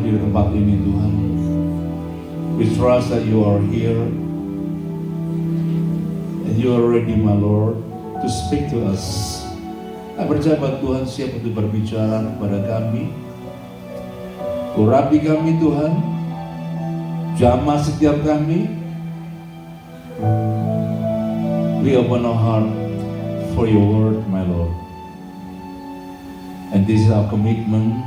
di tempat ini Tuhan. We trust that you are here and you are ready, my Lord, to speak to us. Kami percaya bahwa Tuhan siap untuk berbicara kepada kami. Urapi kami Tuhan, jamah setiap kami. We open our heart for your word, my Lord. And this is our commitment,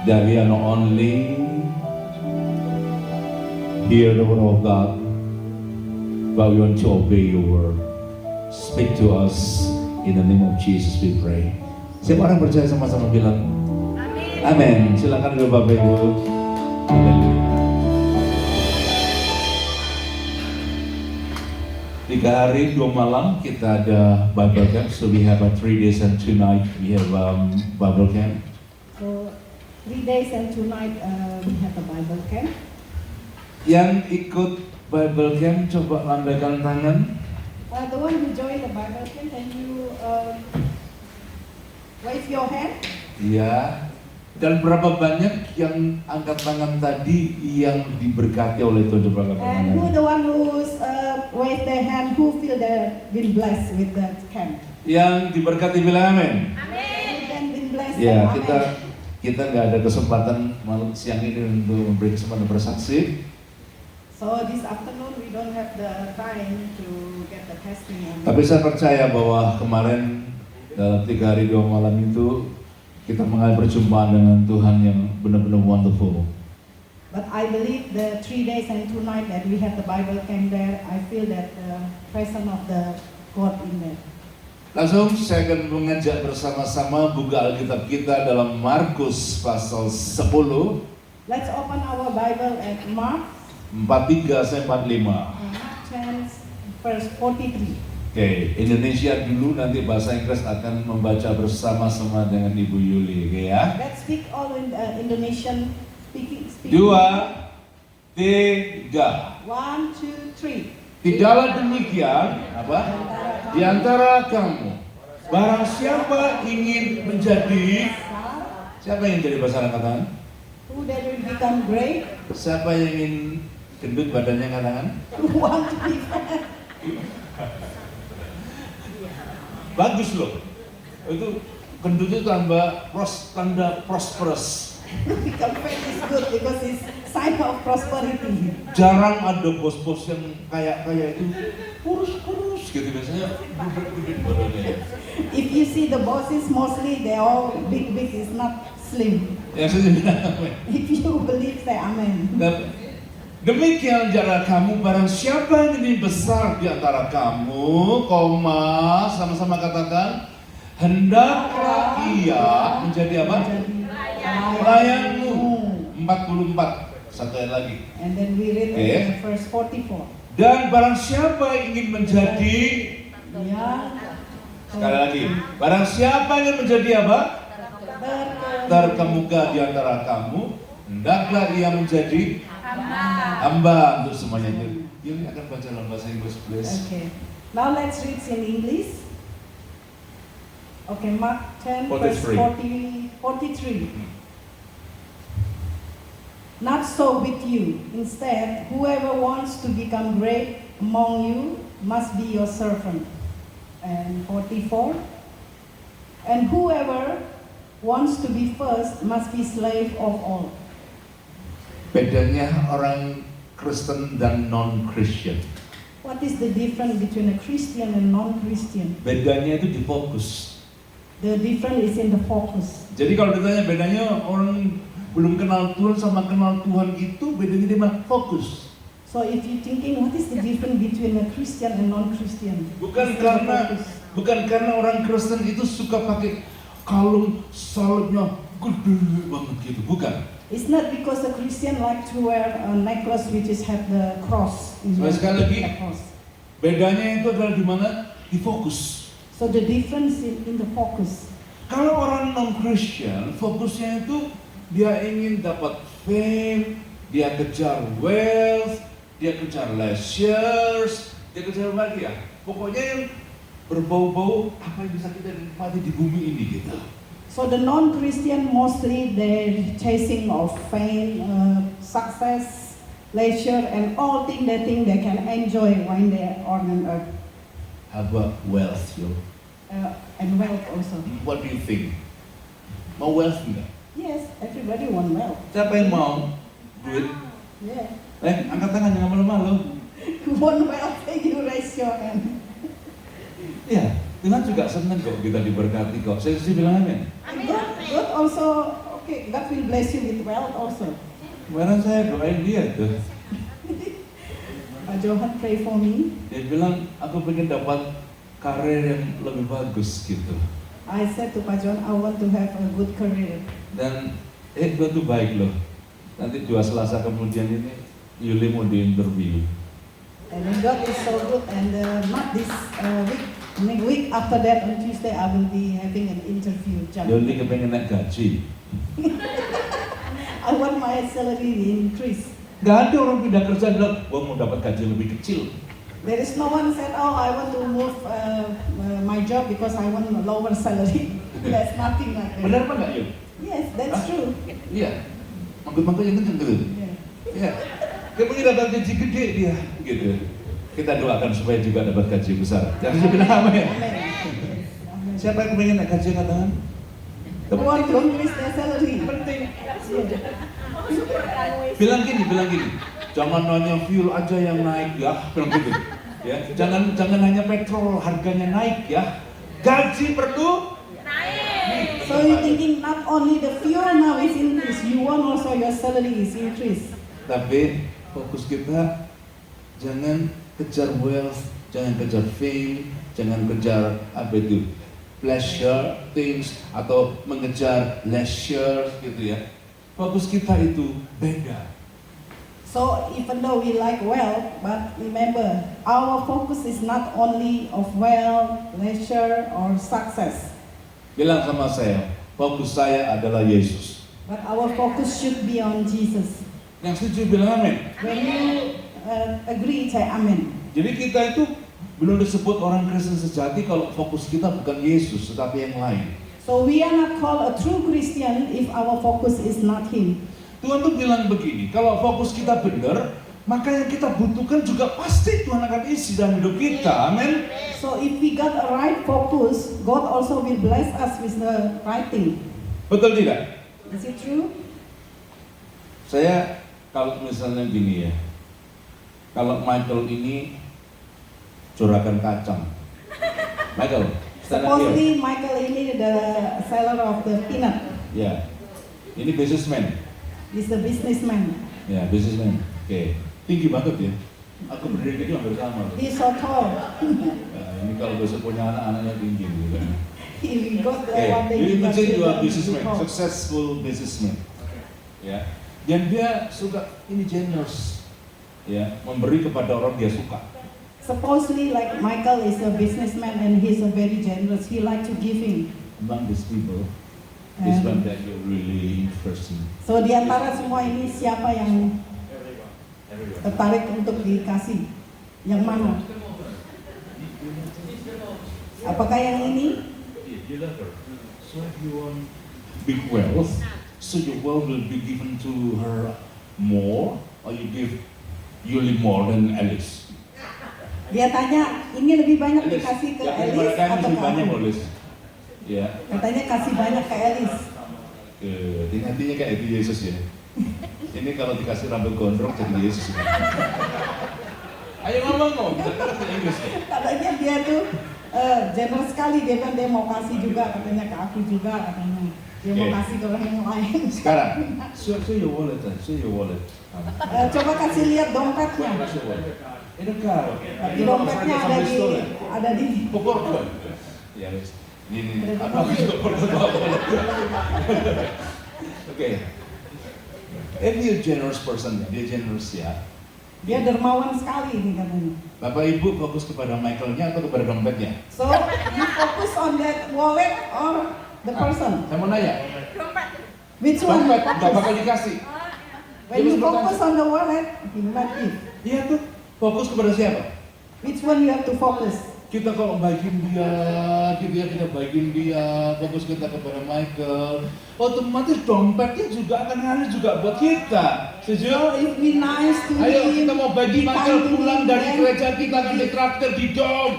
that we are not only hear the word of God, but we want to obey your word. Speak to us in the name of Jesus, we pray. Siapa orang percaya sama-sama bilang amin. Amin. Silakan dulu Bapak Ibu. Haleluya. 3 hari 2 malam kita ada Bible Camp. So we have a 3 days and 2 nights. We have Bible Camp. So 3 days and 2 nights we have a Bible Camp. Yang ikut Bible Camp coba lambaikan tangan. The one who joined the Bible Camp, can you wave your hand? Ya. Dan berapa banyak yang angkat tangan tadi yang diberkati oleh Tuhan? Coba angkat tangan. And who the one who's wave their hand, who feel they been blessed with that camp? Yang diberkati bilang amin. Amin. Been blessed. Ya, Amen. kita nggak ada kesempatan malam siang ini untuk memberi kesempatan bersaksi. So this afternoon we don't have the time to get the testimony. Tapi saya percaya bahwa kemarin dalam 3 hari 2 malam itu kita mengalami perjumpaan dengan Tuhan yang benar-benar wonderful. But I believe the 3 days and 2 nights that we have the Bible camp there, I feel that the presence of the God in there. Langsung saya akan mengajak bersama-sama buka Alkitab kita dalam Markus pasal 10. Let's open our Bible at Mark 43 sampai 45. Mark 10 verse 43. Oke, Indonesia dulu, nanti bahasa Inggris akan membaca bersama-sama dengan Ibu Yuli, oke ya? Let's speak all in Indonesian speaking. 2, 3. 1, 2, 3. Tidaklah demikian, apa? Di antara kamu, barang siapa ingin menjadi, siapa yang jadi pasangan katakan? Who that will become great? Siapa yang ingin gendut badannya katakan? Who want to be fat? Bagus loh, itu gendut itu tanda prosperous. Become fat is good because it's sign of prosperity. Jarang ada bos-bos yang kaya itu kurus gitu, biasanya gede badannya. If you see the bosses, mostly they all big, is not slim. Ya saya bilang amin. If you believe, say amen. Demikian cara kamu, barang siapa yang lebih besar di antara kamu, koma, sama-sama katakan, hendaklah ia menjadi apa? Pelayanmu. 44. Satu ayat lagi. And then we read in verse 44. Dan barang siapa yang ingin menjadi, sekali lagi, barang siapa yang ingin menjadi apa? Terkemuka di antara kamu, hendaklah ia menjadi hamba untuk semuanya. Ini akan baca dalam bahasa Inggris, please. Okay. Now let's read in English. Okay, Mark 10 verse 43. Not so with you. Instead, whoever wants to become great among you must be your servant. And 44. And whoever wants to be first must be slave of all. Bedanya orang Kristen dan non-Christian. What is the difference between a Christian and non-Christian? Bedanya itu di fokus. The difference is in the focus. Jadi kalau ditanya bedanya orang belum kenal Tuhan sama kenal Tuhan itu bedanya di mana? Fokus. So if you thinking what is the difference between a Christian and non-Christian? Bukan karena orang Kristen itu suka pakai kalung salibnya gede banget gitu, bukan. It's not because a Christian like to wear a necklace which is have the cross. Sekali lagi, bedanya itu adalah di mana? Di fokus. So the difference in the focus. Kalau orang non-Christian, fokusnya itu dia ingin dapat fame, dia kejar wealth, dia kejar leisures, dia kejar apa ya? Pokoknya yang berbau-bau apa yang bisa kita nikmati di bumi ini gitu. So the non-Christian mostly they're chasing of fame, success, leisure, and all things they think they can enjoy when they are on earth, How about wealth, yo? and wealth also. What do you think? Mau wealth nggak? Yes, everybody want wealth. Siapa yang mau duit? Yeah. Angkat tangan, jangan malu-malu. Who want wealth? You raise your hand. Iya, Tuhan juga senang kok kita diberkati kok. Saya sih bilang amin. God also, okay, God will bless you with wealth also. Kemarin saya doain dia tuh. Pak Johan pray for me. Dia bilang, aku pengen dapat karir yang lebih bagus gitu. I said to Pak Johan, I want to have a good career. Dan Tuhan tuh baik loh. Nanti 2 Selasa kemudian ini Yuli mau di-interview. And then God is so good, and not this week, I mean week after that on Tuesday I will be having an interview. Yuli kepengen naik gaji. I want my salary to increase. Gak ada orang pindah kerja bilang, gua mau dapat gaji lebih kecil. There is no one said, oh, I want to move my job because I want a lower salary. There's nothing like that. Benar apa enggak Yul? Yes, that's true. Iya. Mangkut-mangkut yang kenceng tuh. Yeah. Iya. Dia pengen dapat gaji gede dia, gitu. Kita doakan supaya juga dapat gaji besar. Jangan bilang amin. Amen. Siapa yang pengen naik gaji angkat tangan? Who want to increase their salary? Penting. Yeah. Bilang gini. Jangan hanya fuel aja yang naik ya, bilang gitu. Ya, jangan hanya petrol harganya naik ya. Gaji perlu naik. So you thinking not only the fuel now is increased, you want also your salary is increased. Tapi fokus kita jangan kejar wealth, jangan kejar fame, jangan kejar apa itu pleasure things atau mengejar leisure gitu ya. Fokus kita itu beda. So even though we like wealth, but remember, our focus is not only of wealth, leisure, or success. Bilang sama saya, fokus saya adalah Yesus. But our focus should be on Jesus. Yang setuju bilang amin. When you agree, say amen. Jadi kita itu belum disebut orang Kristen sejati kalau fokus kita bukan Yesus, tetapi yang lain. So we are not called a true Christian if our focus is not Him. Tuhan tuh bilang begini, kalau fokus kita benar, maka yang kita butuhkan juga pasti Tuhan akan isi dalam hidup kita, amin. So if we got a right focus, God also will bless us with the right thing. Betul tidak? Is it true? Saya kalau misalnya gini ya, kalau Michael ini juragan kacang, Michael, stand up here. Supposedly Michael ini the seller of the peanut. Ya, ini businessman. He's the businessman. Ya, businessman. Oke, tinggi banget ya. Aku berdiri gitu hampir sama. He's so tall. Nah, ini kalau besok punya anak-anaknya tinggi gitu kan. He got the Okay, one day. you he got imagine you are the- businessman, tall. successful businessman. Ya, dan dia suka ini generous, ya, memberi kepada orang dia suka. Supposedly like Michael is a businessman and he's a very generous. He like to giving. Among these people, this And one that you're really interesting. so di antara semua ini siapa yang tertarik untuk dikasih? Yang mana? Apakah yang ini? So if you want big wealth, so your wealth will be given to her more, or you give Yuli more than Alice? Dia tanya, ini lebih banyak dikasih ke yang Elis mereka atau lebih ke banyak aku? Alice. Ya, Katanya kasih banyak ke Elis. intinya kayak itu Yesus ya. Ini kalau dikasih rambut gondrong jadi Yesus. Ayo ngomong bahasa Inggris. Katanya dia tuh generous sekali, dia kan dia mau kasih juga, katanya ke aku juga, katanya. Dia mau Oke. kasih ke orang yang lain. Sekarang, show your wallet, show your wallet. Coba kasih lihat dompetnya. Show your wallet. Ini kau. Tapi dompetnya ada di Pokok tuh. Ya, wes. Ini apa itu pokok. Oke. If you're a generous person, dia generous ya. dia dermawan sekali ini katanya. Bapak Ibu fokus kepada Michaelnya atau kepada dompetnya? So you focus on that wallet or the person? Saya mau nanya. Which one you Dompet nggak bakal focus? dikasih. When you focus on the wallet, he will not give. Iya tuh. Fokus kepada siapa? Which one you have to focus? kita kalau baikin dia, kita baikin dia, fokus kita kepada Michael, otomatis dompetnya juga akan ngalir juga buat kita. So Setuju? if we nice to Ayo him, kita mau bagi be Michael kind to pulang him, dari then gereja kita akan ditraktir di dom.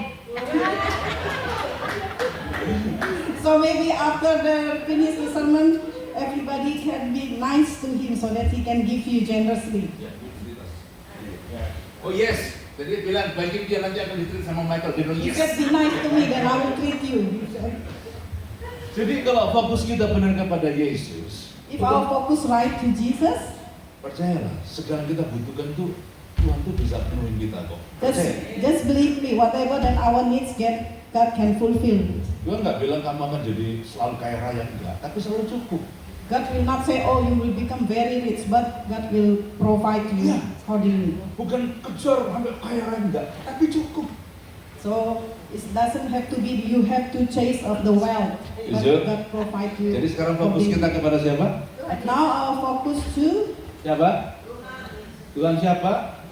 So maybe after the finish the sermon, everybody can be nice to him so that he can give you generously. Oh yes, jadi bilang bagi dia nanti akan ditreat sama Michael. Dia bilang You yes. said be nice to me, then I will treat you. Jadi kalau fokus kita benar kepada Yesus, If our focus right to Jesus, percayalah, segala kita butuhkan tuh Tuhan tuh bisa penuhin kita kok. Percaya. just believe me, whatever that our needs get, God can fulfill it. Tuhan nggak bilang kamu akan jadi selalu kaya raya, enggak, tapi selalu cukup. God will not say, oh, you will become very rich, but God will provide you Yeah. accordingly. Bukan kejar sampai kaya raya, enggak, tapi cukup. So it doesn't have to be you have to chase of the wealth, but Is it? God provide you. Jadi sekarang fokus kita kepada siapa? But now our focus to Siapa? Tuhan siapa?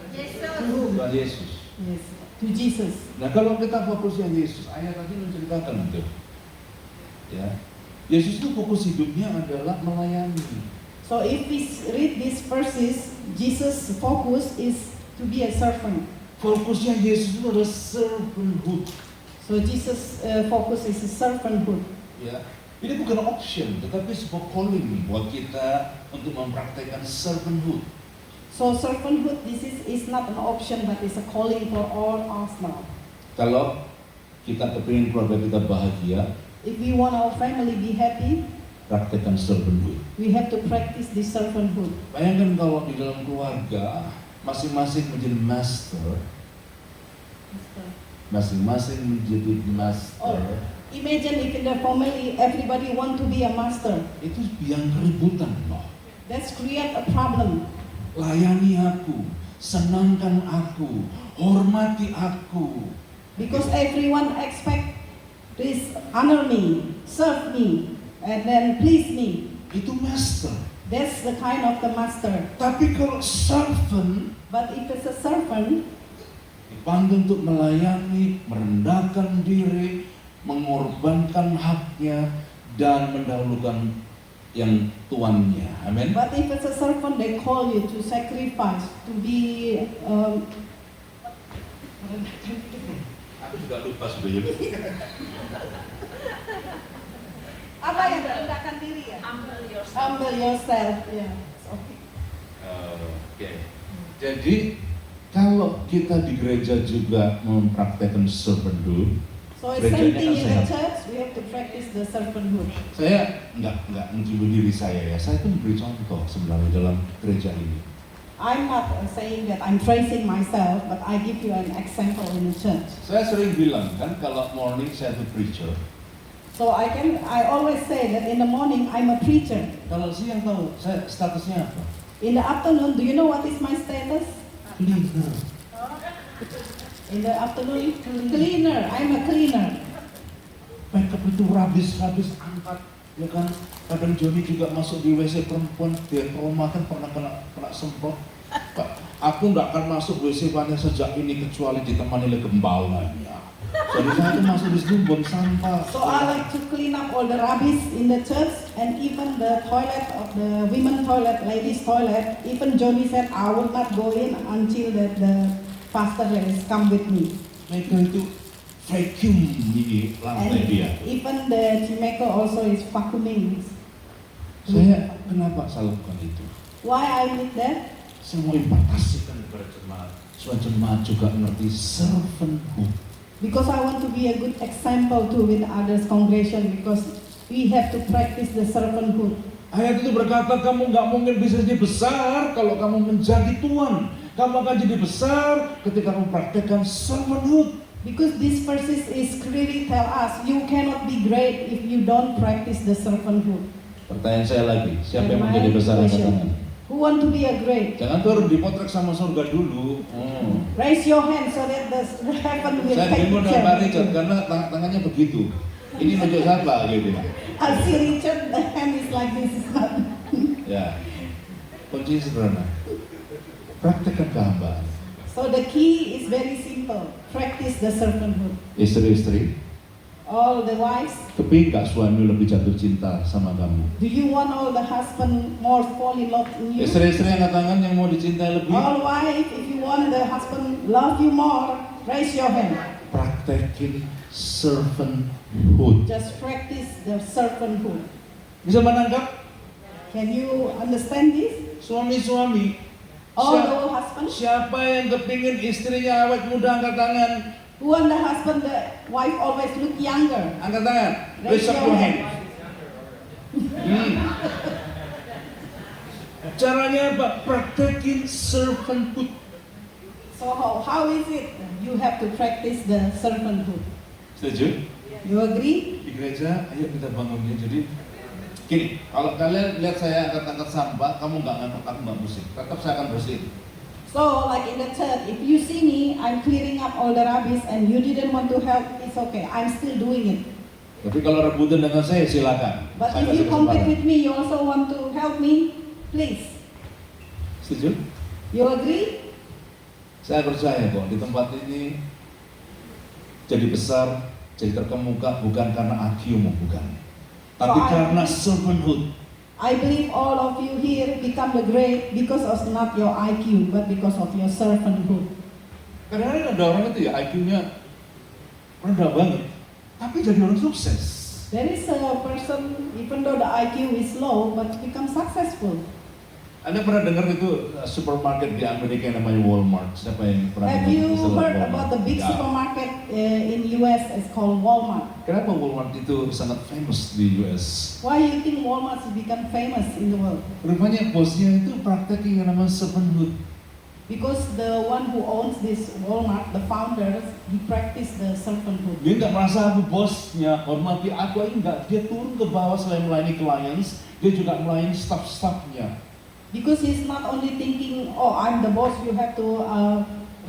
whom? Tuhan Yesus. Yes, to Jesus. Nah kalau kita fokusnya Yesus, ayat tadi menceritakan itu. Ya, Yesus itu fokus hidupnya adalah melayani. So if we read these verses, Jesus' focus is to be a servant. Fokusnya Yesus itu adalah servanthood. So Jesus' focus is servanthood. Ya, ini bukan option, tetapi sebuah calling buat kita untuk mempraktekkan servanthood. So servanthood, this is not an option, but it's a calling for all us now. Kalau kita kepingin keluarga kita bahagia, If we want our family be happy, praktekkan servanthood. we have to practice this servanthood. Bayangkan kalau di dalam keluarga masing-masing menjadi master, masing-masing menjadi master, Oh. Imagine if in the family everybody want to be a master. itu yang keributan loh. That's create a problem. Layani aku, senangkan aku, hormati aku. Because everyone expect this honor me, serve me, and then please me. Itu master. That's the kind of the master. Tapi kalau servant But if it's a servant, dipanggil untuk melayani, merendahkan diri, mengorbankan haknya, dan mendahulukan yang tuannya. Amin. but if it's a servant, they call you to sacrifice, to be. Aku juga lupa sebenarnya. Apa yang merendahkan diri ya? Humble yourself. Yeah. Okay. Oke. Jadi kalau kita di gereja juga mempraktekkan servanthood, So it's same gerejanya thing kan in the sehat. church. We have to practice the servanthood. Saya nggak menyebut diri saya ya. Saya itu memberi contoh sebenarnya dalam gereja ini. I'm not saying that I'm praising myself, but I give you an example in the church. Saya sering bilang kan kalau morning saya itu preacher. So I always say that in the morning I'm a preacher. Kalau siang tahu saya statusnya apa? In the afternoon, do you know what is my status? Cleaner. In the afternoon, cleaner. I'm a cleaner. Makeup itu habis angkat, ya kan? Kadang Joni juga masuk di WC perempuan, dia trauma kan pernah kena semprot. Pak, aku nggak akan masuk WC wanita sejak ini kecuali ditemani oleh gembalanya. Jadi saya tuh masuk di situ buang sampah. So I like to clean up all the rubbish in the church and even the toilet of the women toilet, ladies toilet. Even Johnny said I will not go in until the pastor has come with me. Mereka itu vacuum di lantai dia. Even the Chimeko also is vacuuming. Saya kenapa saya lakukan itu? Why I did that? Saya mau impartasikan kepada jemaat. Supaya jemaat juga mengerti servanthood. Because I want to be a good example too with others congregation because we have to practice the servanthood. Ayat itu berkata kamu nggak mungkin bisa jadi besar kalau kamu menjadi tuan. Kamu akan jadi besar ketika kamu praktekkan servanthood. Because these verses is clearly tell us you cannot be great if you don't practice the servanthood. Pertanyaan saya lagi, siapa yang And mau jadi my besar angkat question, tangan? who want to be a great? Jangan turun dipotret sama surga dulu. Raise your hand so that the heaven will Saya take bingung dengan Pak Richard picture. karena tangannya begitu. Ini nunjuk siapa gitu. I see Richard, the hand is like this. Is not. Ya, kunci sederhana. Praktekkan kehambaan. So So the key is very simple. Practice the servanthood. Istri-istri, All the wives, kepingin gak suami lebih jatuh cinta sama kamu? do you want all the husband more fall in love in you? Istri-istri angkat tangan yang mau dicintai lebih. All wife, if you want the husband love you more, raise your hand. Praktekin servanthood. Just practice the servanthood. Bisa menangkap? Can you understand this? Suami-suami, All siapa, the husbands siapa yang kepingin istrinya awet muda angkat tangan? who want the husband, the wife always look younger. Angkat tangan. Raise Raise up your your hand. hand. Caranya apa? Praktekin servanthood. So how is it? You have to practice the servanthood. Setuju? You agree? Di gereja, ayo kita bangunnya. Jadi, gini, kalau kalian lihat saya angkat-angkat sampah, kamu nggak ngangkat, aku nggak bersih. Tetap saya akan bersih. So like in the church, if you see me, I'm clearing up all the rubbish and you didn't want to help, it's okay. I'm still doing it. Tapi kalau rebutan dengan saya, silakan. But Saya if kasih you compete kesempatan. with me, you also want to help me, please. Setuju? You agree? Saya percaya kok di tempat ini jadi besar, jadi terkemuka bukan karena IQ-mu, bukan. Tapi So, karena servanthood. I believe all of you here become the great because of not your IQ, but because of your servanthood. Kadang-kadang ada orang itu ya IQ-nya rendah banget, tapi jadi orang sukses. There is a person, even though the IQ is low, but become successful. Anda pernah dengar itu supermarket di Amerika yang namanya Walmart? Siapa yang pernah Have dengar you istilah heard Walmart? about the big Ya. supermarket in US? It's called Walmart. Kenapa Walmart itu sangat famous di US? Why you think Walmart has become famous in the world? Rupanya bosnya itu praktekin yang namanya servanthood. Because the one who owns this Walmart, the founders, he practice the servanthood. Dia nggak merasa aku bosnya, hormati aku, enggak. Dia turun ke bawah selain melayani clients, dia juga melayani staff-staffnya. Because he's not only thinking, oh, I'm the boss, you have to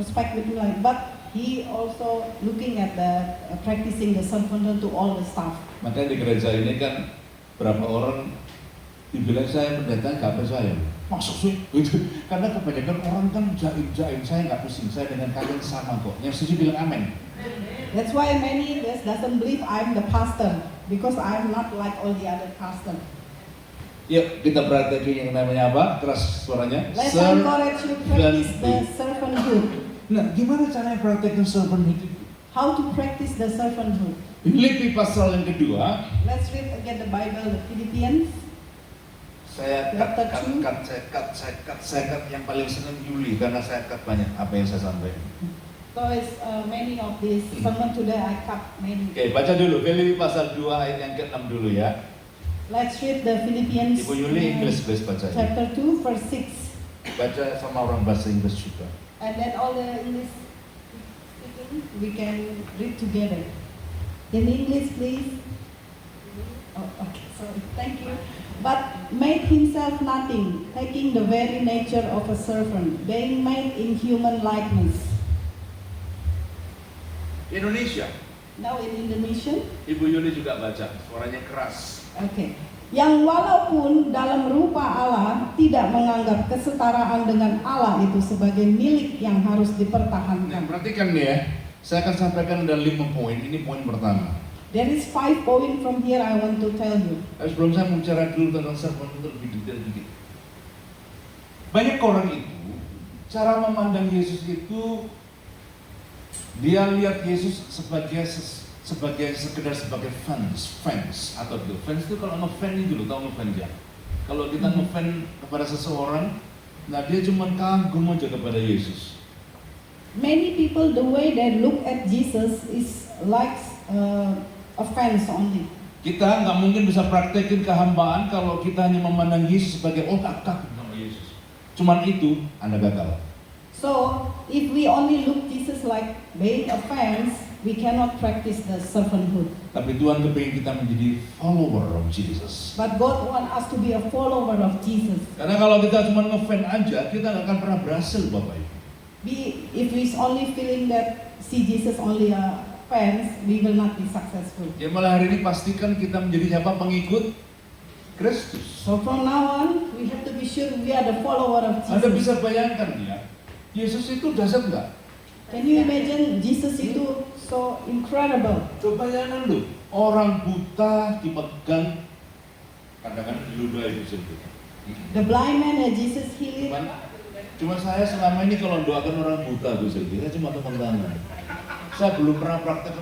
respect with me, but he also looking at the practicing the servanthood to all the staff. Makanya di gereja ini kan berapa orang dibilang saya pendeta nggak percaya. Masuk sih, gitu. Karena kebanyakan orang kan jaim-jaim, saya nggak pusing, saya dengan kalian sama kok. Yang setuju bilang amin. That's why many doesn't believe I'm the pastor, because I'm not like all the other pastor. Yuk kita praktekin yang namanya apa? Keras suaranya. Let's encourage you practice the servanthood. Nah, gimana caranya praktekin servanthood itu? How to practice the servanthood? Filipi pasal yang kedua. Let's read again the Bible, the Philippians. Saya cut yang paling senang Juli karena saya cut banyak apa yang saya sampaikan. So it's many of these sermon today I cut many. Oke, baca dulu Filipi pasal 2 ayat yang ke-6 dulu ya. Let's read the Philippians Ibu Yuli Inggris please baca. chapter 2 verse 6. Baca sama orang bahasa Inggris juga. And then all the English speaking we can read together. In English please. Oh, okay, sorry. Thank you. But made himself nothing, taking the very nature of a servant, being made in human likeness. Indonesia. Now in Indonesian. Ibu Yuli juga baca, suaranya keras. Oke. Yang walaupun dalam rupa Allah tidak menganggap kesetaraan dengan Allah itu sebagai milik yang harus Nah, dipertahankan. perhatikan nih ya. Saya akan sampaikan ada 5 poin. Ini poin pertama. There is 5 points from here I want to tell you. Tapi sebelum saya bicara dulu tentang servanthood lebih detail dikit. Banyak orang itu cara memandang Yesus itu dia lihat Yesus sebagai sekedar sebagai fans atau gitu. Fans itu kalau ngefan itu loh, tahu ngefan ya. Kalau kita ngefan kepada seseorang, nah dia cuma kagum aja kepada Yesus. Many people the way they look at Jesus is like a fans only. Kita nggak mungkin bisa praktekin kehambaan kalau kita hanya memandang Yesus sebagai kagum sama Yesus. Cuman itu Anda gagal. So if we only look Jesus like being a fans, we cannot practice the servanthood. Tapi Tuhan kepingin kita menjadi follower of Jesus. But God wants us to be a follower of Jesus. Karena kalau kita cuma ngefan aja, kita nggak akan pernah berhasil, Bapak Ibu. If we only feeling that see Jesus only a fans, we will not be successful. Ya malah hari ini pastikan kita menjadi siapa? Pengikut Kristus. So from now on, we have to be sure we are the follower of Anda Jesus. bisa bayangkan ya, Yesus itu dahsyat nggak? Can you imagine Jesus itu so incredible? Coba bayangin lu, orang buta dipegang, kadang-kadang diludahi itu. The blind man that Jesus healed. Cuma saya selama ini kalau doakan orang buta Bu Silvi, saya cuma tepuk tangan. Saya belum pernah praktek.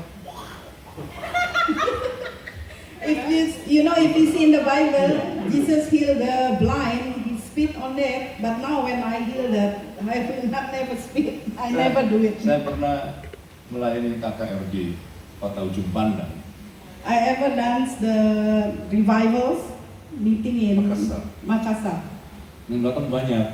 If you see in the Bible, Jesus healed the blind. He spit on that. But now when I heal that, I will not never spit. I never do it. Saya pernah melayani KKRG Kota Ujung Pandang. I ever dance the revivals meeting in Makassar. Yang datang banyak.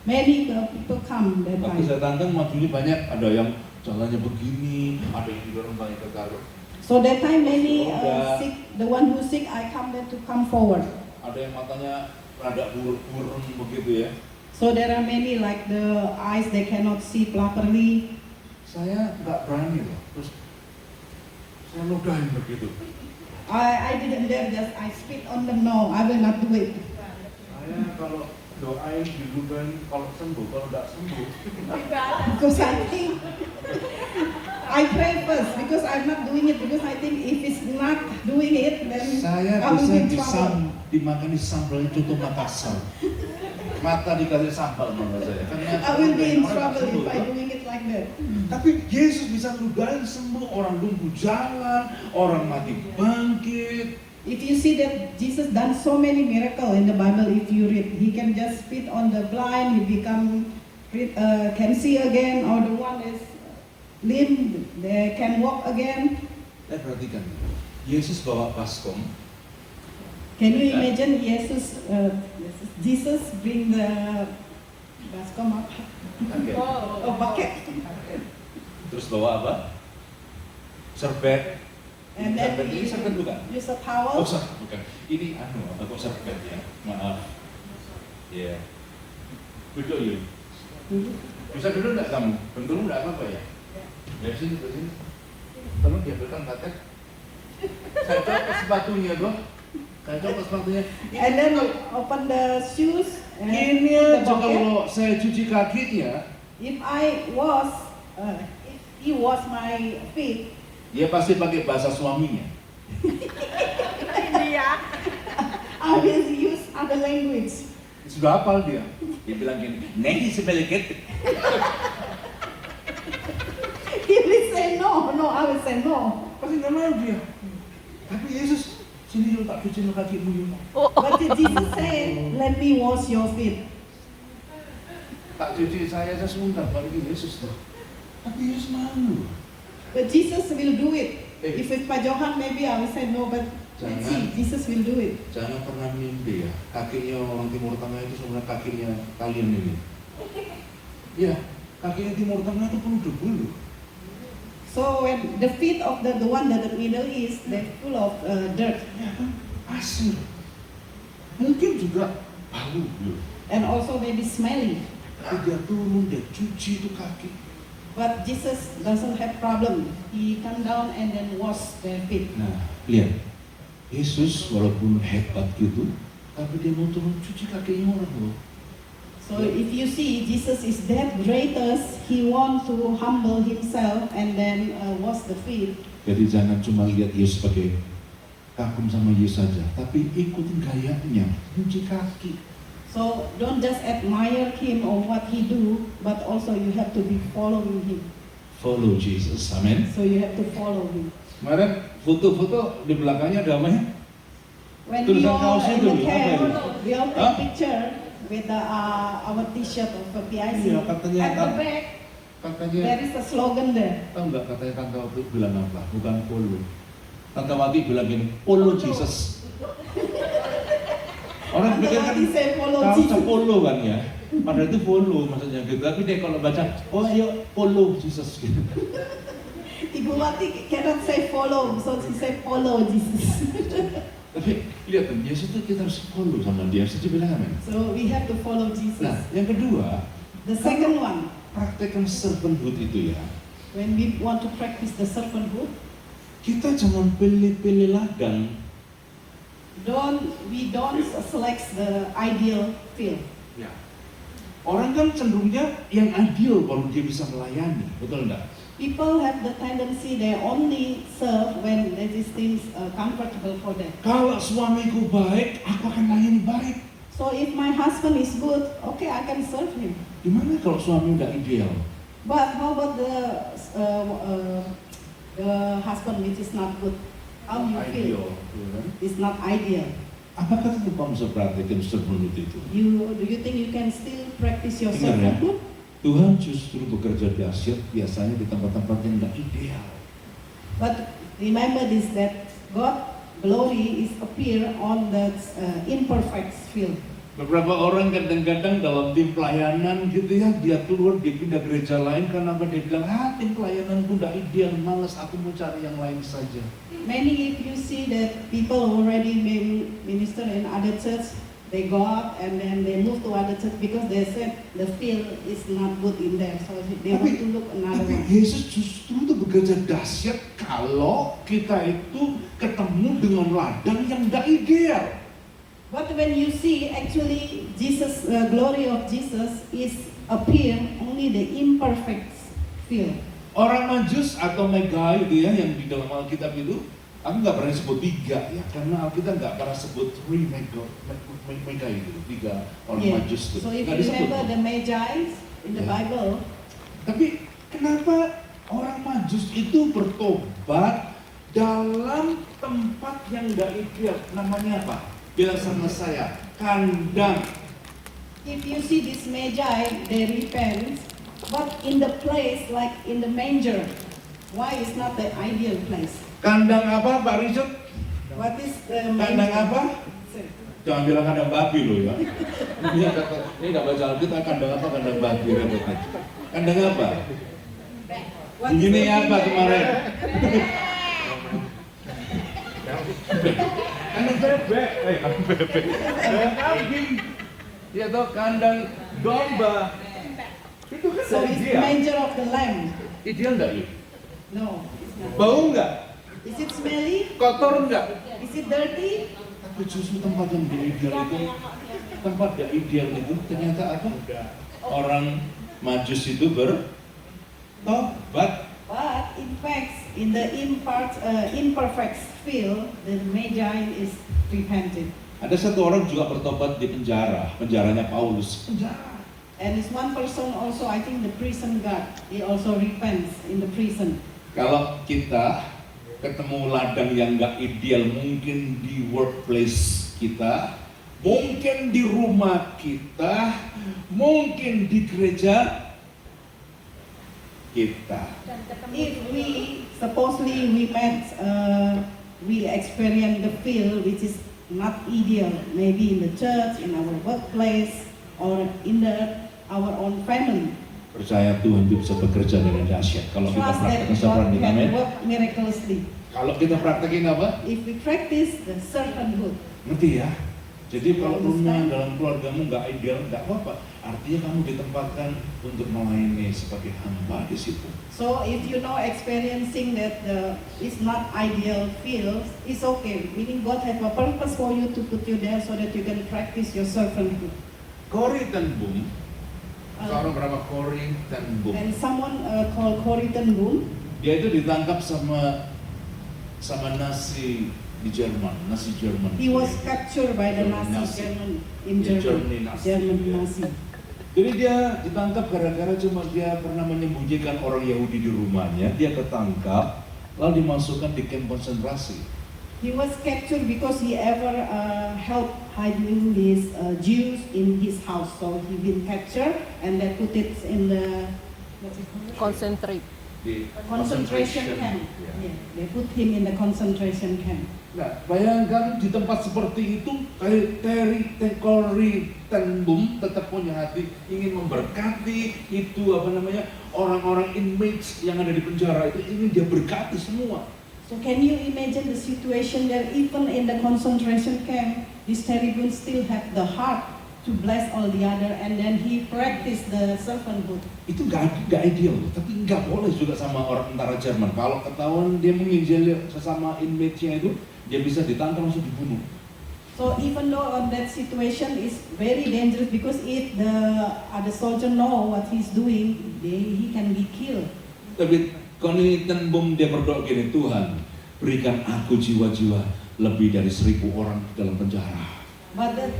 Many people come that Waktu time. saya tantang majunya banyak, ada yang jalannya begini, ada yang didorong banyak ke karo. So that time many sick, the one who sick, I come there to come forward. Ada yang matanya rada burung begitu ya. So there are many like the eyes they cannot see properly. Saya nggak berani loh, terus saya ludahin begitu. I didn't dare, just I spit on them. No, I will not do it. Saya kalau doain diludahin, kalau sembuh, kalau nggak sembuh. Because I think I pray first because I'm not doing it because I think if it's not doing it then Saya I will bisa be in trouble. dimakan di sambal contoh Makassar. Mata dikasih sambal sama saya. I will be in trouble if I doing it like that. Tapi Yesus bisa ludahin sembuh, orang lumpuh jalan, orang mati bangkit. If you see that Jesus done so many miracles in the Bible, if you read, he can just spit on the blind, he can see again, or the one is limp, they can walk again. Perhatikan, Yesus bawa baskom. Can you imagine Jesus bring the baskom up? Okay. Oh, bucket. Terus bawa apa? Serbet. And then Serbet ini serbet bukan? use a towel. Oh, bukan. Ini apa kok serbet ya? Maaf. Ya. Duduk yuk. Bisa duduk nggak kamu? Bentukmu nggak apa-apa ya? Dari sini ke sini. Tolong diambilkan katek. Saya coba sepatunya dong. Saya coba sepatunya. And then open the shoes. And Ini put the aja bucket. kalau saya cuci kakinya, If he wash my feet, dia pasti pakai bahasa suaminya. I will use other language. Sudah hafal dia. Dia bilang gini, "Nehi sebeleket." He will say no, I will say no. Pasti nggak mau dia. Tapi Yesus, sini yuk tak cuci kakimu yuk. But Jesus said, let me wash your feet. Tak cuci saya sebentar, bagi Yesus tuh. Tapi Yesus malu. But Jesus will do it. If it's Pak Johan, maybe I will say no, but let's see, Jesus will do it. Jangan pernah mimpi ya, kakinya orang Timur Tengah itu sebenarnya kakinya kalian ini. Ya, kakinya Timur Tengah itu penuh debu loh. So when the feet of the one that the Middle East, they're full of dirt. Ya kan, pasir. Mungkin juga bau loh. And also maybe smelly. Tapi dia turun, dia cuci itu kaki. But Jesus doesn't have problem. He come down and then wash their feet. Nah, lihat. Yesus walaupun hebat gitu, tapi dia mau turun cuci kakinya orang loh. So if you see, Jesus is that greatest. He wants to humble himself and then wash the feet. Jadi jangan cuma lihat Yesus pakai kagum sama Yesus saja, tapi ikutin gayanya, cuci kaki. So don't just admire him or what he do, but also you have to be following him. Follow Jesus, amin. So you have to follow him. Kemarin foto-foto di belakangnya ada apa ya? When we Tulisan all kaosnya in itu the apa camp, itu? we all Hah? take picture with our T-shirt of PIC. Iya, katanya At the kan. back, Katanya, there is a slogan there. tahu nggak katanya Tante Wati bilang apa? Bukan follow. Tante Wati bilang gini, follow Jesus. Orang pikir kan He say follow kaos Jesus. follow kan ya. Padahal itu follow maksudnya gitu. Tapi dia kalau baca, oh ayo follow Jesus gitu. Ibu Wati cannot say follow, so she say follow Jesus. Tapi lihat kan, Yesus itu kita harus follow sama dia. Setuju bilang amin. So we have to follow Jesus. Nah, yang kedua, The second one, praktekkan servanthood itu ya. when we want to practice the servanthood, Kita jangan pilih-pilih ladang. we don't select the ideal field. Ya. Orang kan cenderungnya yang ideal baru dia bisa melayani, betul enggak? People have the tendency they only serve when there is things comfortable for them. Kalau suamiku baik, aku akan layani baik. So if my husband is good, okay, I can serve him. Gimana kalau suami udah ideal? But how about the husband which is not good? How you feel? Ideal, ya kan? It's not ideal. Apakah tetap kamu bisa praktekin servanthood itu? Do you think you can still practice your Dengar ya, servanthood? Tuhan justru bekerja dahsyat biasanya di tempat-tempat yang nggak ideal. But remember this, that God glory is appear on the imperfect field. Beberapa orang kadang-kadang dalam tim pelayanan gitu ya, dia keluar, dia pindah gereja lain karena apa? Dia bilang, tim pelayananku udah ideal, malas, aku mau cari yang lain saja. Many, if you see that people already minister in other church, they go out and then they move to other church because they said the field is not good in there, so they want to look another Tapi one. Yesus justru itu bekerja dahsyat kalau kita itu ketemu dengan ladang yang nggak ideal. But when you see actually Jesus, glory of Jesus is appear only the imperfect field. Orang Majus atau Mega itu ya yang di dalam Alkitab itu, aku nggak pernah sebut tiga ya, karena Alkitab nggak pernah sebut three Mega itu, tiga orang Yeah. Majus itu. So if Nggak you disebut. remember the Magi in the Yeah. Bible, Tapi kenapa orang Majus itu bertobat dalam tempat yang nggak ideal? Namanya apa? Bilang sama saya, kandang. if you see this Magi, they repent, but in the place like in the manger, why is not the ideal place? Kandang apa Pak Richard? What is the Kandang manger? apa? Jangan bilang kandang babi loh ya. Ini nggak baca Alkitab, kandang apa? Kandang babi. Kandang apa? What is Begini the apa manger? kemarin? Kandang bebek. Kambing. Ya toh kandang domba. Itu kan So it's the ideal. manger of the lamb. Ideal nggak ya? No, it's not. Bau nggak? Is it smelly? Kotor nggak? Is it dirty? Tapi justru tempat yang gak ideal itu, tempat gak ideal itu ternyata apa? Orang Majus itu bertobat. But in fact, in the imperfect field, the Magi is repented. Ada satu orang juga bertobat di penjara, penjaranya Paulus. Penjara. And it's one person also, I think the prison guard, he also repents in the prison. Kalau kita ketemu ladang yang gak ideal, mungkin di workplace kita, mungkin di rumah kita, mungkin di gereja kita. If we, supposedly we met, we experience the field which is not ideal, maybe in the church, in our workplace, or in our own family. Percaya Tuhan itu bisa bekerja dengan dahsyat. Kalau kita Trust that praktekkan God seperti can amin. work miraculously. Kalau kita praktekin apa? If we practice the servanthood. Ngerti ya? Jadi kalau rumah dalam keluargamu nggak ideal, nggak apa-apa. Artinya kamu ditempatkan untuk melayani sebagai hamba di situ. So if you know experiencing that it's not ideal field, it's okay. Meaning God have a purpose for you to put you there so that you can practice your servanthood. Corrie ten Boom, seorang bernama Corrie ten Boom. And someone called Corrie ten Boom, Dia itu ditangkap sama Nazi di Jerman, Nazi Jerman. he was captured by the Nazi German in Germany. German Nazi. Jadi dia ditangkap gara-gara cuma dia pernah menyembunyikan orang Yahudi di rumahnya. Dia ketangkap, lalu dimasukkan di kamp konsentrasi. He was captured because he ever helped hiding these Jews in his house. So he been captured and they put it in the Concentrate. Di concentration camp. Ya. Yeah, they put him in the concentration camp. Nah, bayangkan di tempat seperti itu, Corrie ten Boom tetap punya hati ingin memberkati itu orang-orang inmates yang ada di penjara itu, ingin dia berkati semua. So can you imagine the situation that even in the concentration camp, this Terry Boone still have the heart to bless all the other, and then he practice the servanthood. Itu nggak ideal, tapi nggak boleh juga sama orang tentara Jerman. Kalau ketahuan dia menginjil sesama inmate-nya itu, dia bisa ditangkap langsung dibunuh. So even though on that situation is very dangerous, because if the other soldier know what he's doing, he can be killed. Tapi Corrie ten Boom dia berdoa gini, Tuhan berikan aku jiwa-jiwa lebih dari 1.000 orang di dalam penjara. But that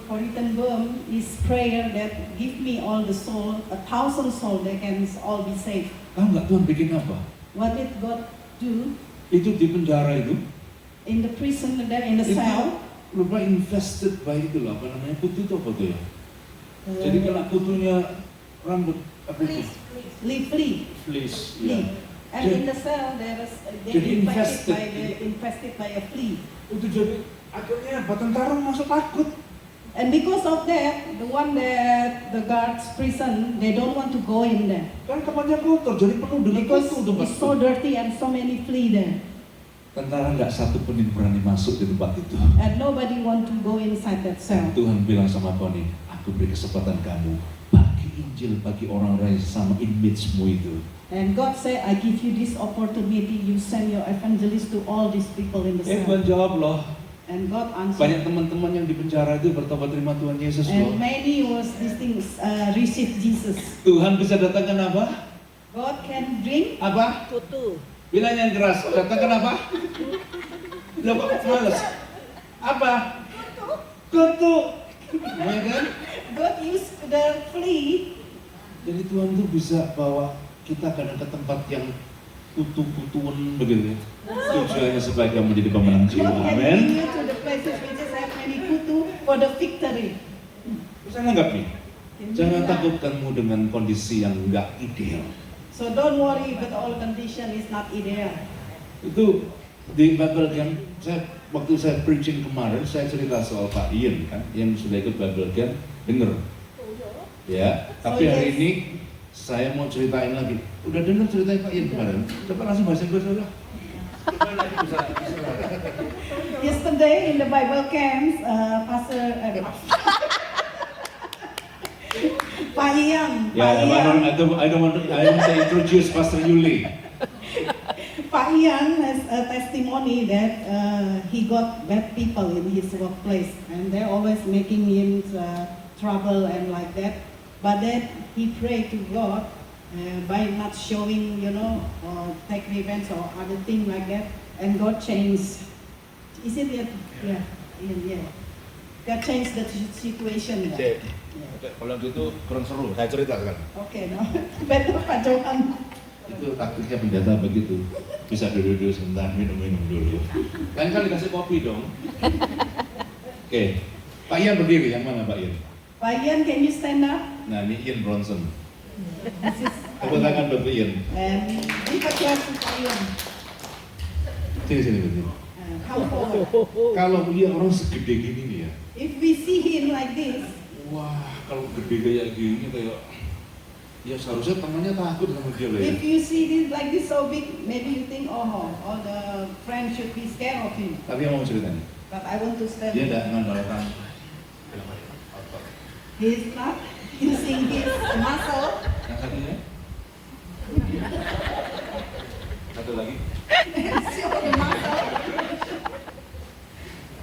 Corrie ten Boom is prayer that give me all the soul, 1,000 soul, they can all be saved. Tahu nggak Tuhan bikin apa? What did God do? Itu di penjara itu, In the prison there, in the cell, lupa invested by itu lah, apa namanya, kutu itu apa tuh ya? Jadi kena kutunya rambut apa itu? flea. Fleece. Ya. And in the cell there is they Jadi infested by a flea. Itu jadi akhirnya apa? Tentara masuk takut. And because of that, the one that the guards prison, they don't want to go in there Kan tempatnya kotor, jadi penuh dengan because kutu tempat it's so dirty and so many flea there. Tentara nggak satu pun yang berani masuk di tempat itu. And nobody want to go inside that cell. Tuhan bilang sama Connie, aku beri kesempatan kamu bagi Injil bagi orang-orang yang sama image-mu itu. And God said, I give you this opportunity. You send your evangelist to all these people in the cell. Tuhan jawab loh. And God answered. Banyak teman-teman yang di penjara itu bertobat terima Tuhan Yesus loh. And many was these things receive Jesus. Tuhan bisa datangkan apa? God can bring Apa? Kutu. Bilang yang keras, datangkan apa? Loh kok males? Apa? Kutu. Ya kan? God use the flea. Jadi Tuhan tuh bisa bawa kita kadang ke tempat yang kutu-kutuan begitu ya. Tujuannya supaya kamu menjadi pemenang jiwa. God can Amin. bring you to the places which is have many kutu for the victory. Bisa nanggapi? Jangan takut kamu dengan kondisi yang enggak ideal. So don't worry, but all condition is not ideal. Itu di Bible Camp, waktu saya preaching kemarin, saya cerita soal Pak Ian kan, yang sudah ikut Bible Camp, denger. Ya, tapi hari ini saya mau ceritain lagi. Udah denger ceritain Pak Ian kemarin? Coba langsung bahasa Inggris aja. Coba lagi bisa. Yesterday in the Bible camps, Pak Ian, I don't want to introduce Pastor Yuli. Pak Ian has a testimony that he got bad people in his workplace, and they're always making him trouble and like that. But then he prayed to God by not showing, or take revenge or other thing like that, and God changed. Is it yet? Yeah. God changed the situation. Cek. Kalau gitu kurang seru, saya cerita sekarang. Okay, no, better Pak Johan. Itu taktiknya pendeta begitu. Bisa duduk-duduk sebentar, minum-minum dulu. Lain kali kasih kopi dong. Oke. Pak Ian berdiri, yang mana Pak Ian? Pak Ian, can you stand up? Nah, ini Ian Bronson. This is Tepuk tangan buat Ian. and give a clap to Pak Ian. Sini berdiri. Come forward. Kalau dia orang segede gini nih ya. If we see him like this, Wah, kalau gede kayak gini kayak ya seharusnya temannya takut sama dia lah ya. if you see this like this so big, maybe you think, oh, all the friends should be scared of him. Tapi yang mau ceritanya, But I want to stand. dia tidak mengandalkan He's not using his muscle. yang satunya. Satu lagi. Show the muscle.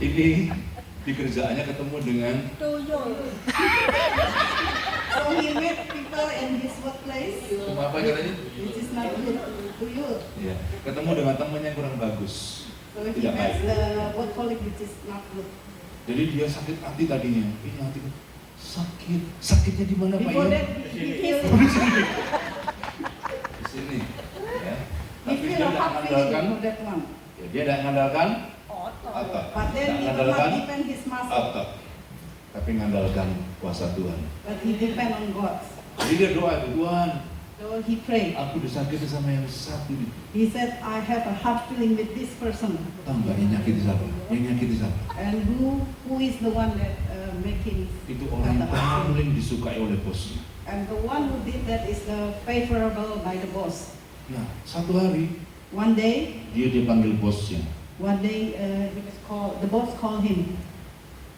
Ini di kerjaannya ketemu dengan Tuyul. So he met people in his workplace, apa katanya? which is not good to you. Ya, ketemu dengan temannya yang kurang bagus. So he Tidak met baik. the work colleague which is not good. Jadi dia sakit hati tadinya. Ini hati sakit. Sakitnya di mana Pak Before Ian? that, he feels Di sini. Ya. he Tapi feel dia a tidak hard feeling mengandalkan. for that one. Ya, dia tidak mengandalkan otot. But then Tidak he will mengandalkan not depend his muscle, otot. Tapi mengandalkan kuasa Tuhan. but he depend on God. Jadi dia doa itu, Tuhan, So he prayed. aku disakiti sama yang satu ini. He said, I have a hard feeling with this person. Tahu nggak yang nyakiti siapa? Yang nyakiti siapa? And who is the one that making Itu orang yang paling disukai oleh bosnya. And the one who did that is the favorable by the boss. Nah, satu hari One day, dia dipanggil bosnya. the boss called him.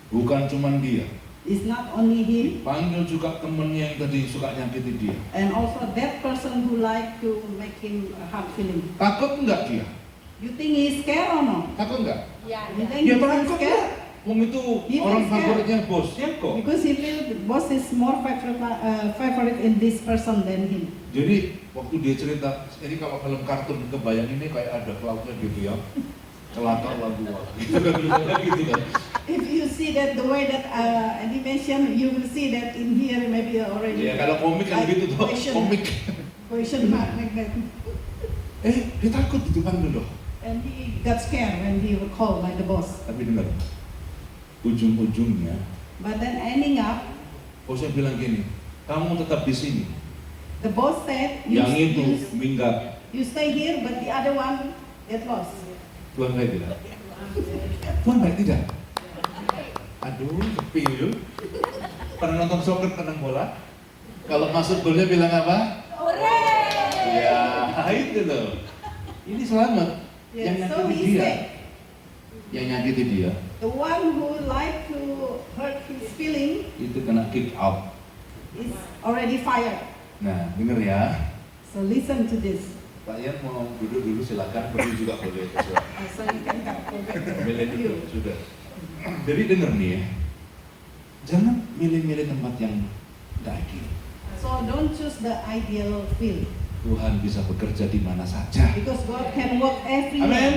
Bukan cuman dia, It's not only him, panggil juga temennya yang tadi suka nyakiti dia. and also that person who like to make him a hard feeling. Takut nggak dia? You think he's scared or not? Takut nggak? Ya, You ya. think Dia he's takut scared? nggak? Wong itu He orang was scared. favoritnya bosnya kok. Because he feel the boss is more favorite in this person than him. Jadi waktu dia cerita, ini kalau film kartun kebayang ini kayak ada cloudnya gitu ya, celaka lagu gitu kan, gitu kan. If you see that the way that animation, you will see that in here maybe already. Ya kalau komik kan gitu tuh, komik. Question mark like that. Dia takut dipanggil loh. And he got scared when he was called by the boss. Tapi dengar, ujung-ujungnya, But then ending up, bosnya bilang gini, kamu tetap di sini. the boss said, Yang itu minggat. you stay here, but the other one get lost. Tuhan baik tidak? Tuhan baik tidak? Aduh, sepi yuk. Pernah nonton soccer tenang bola? Kalau masuk golnya bilang apa? Ya, itu loh. Ini selamat. Yang Yes, so nyakiti he dia. said, Yang nyakiti dia the one who like to hurt his feeling itu kena kick out. is already fired. Nah, denger ya. So listen to this. Pak Yan mau duduk dulu silakan, pergi juga boleh. So you can go back to Milih you. dulu, sudah. Jadi denger nih ya. Jangan milih-milih tempat yang gak ideal. So don't choose the ideal field Tuhan bisa bekerja di mana saja. because God can work Amin. everywhere.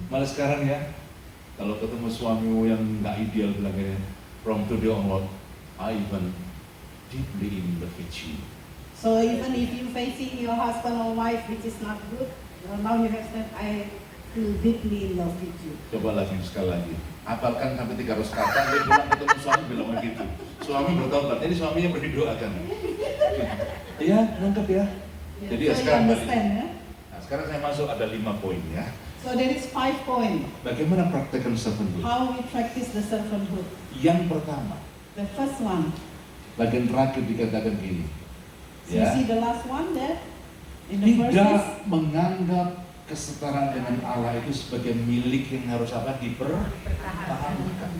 Malah sekarang ya, kalau ketemu suamimu yang nggak ideal bilang gini, from today onward, I even deeply in love with you. So even if you facing your husband or wife which is not good, now you have said I feel deeply in love with you. Coba lagi sekali lagi. Apalkan sampai 300 kata, dia bilang ketemu suami bilang begitu. Suami bertobat, ini suaminya berdoa kan. Iya, nangkep ya. Jadi So you sekarang balik. understand, ya? Nah, sekarang saya masuk ada 5 poin ya. So there is 5 points. Bagaimana praktekkan servanthood? How we practice the servanthood. Yang pertama, The first one. bagian terakhir dikatakan gini. So you see the last one there in the Tidak verses. menganggap kesetaraan dengan Allah itu sebagai milik yang harus apa dipertahankan.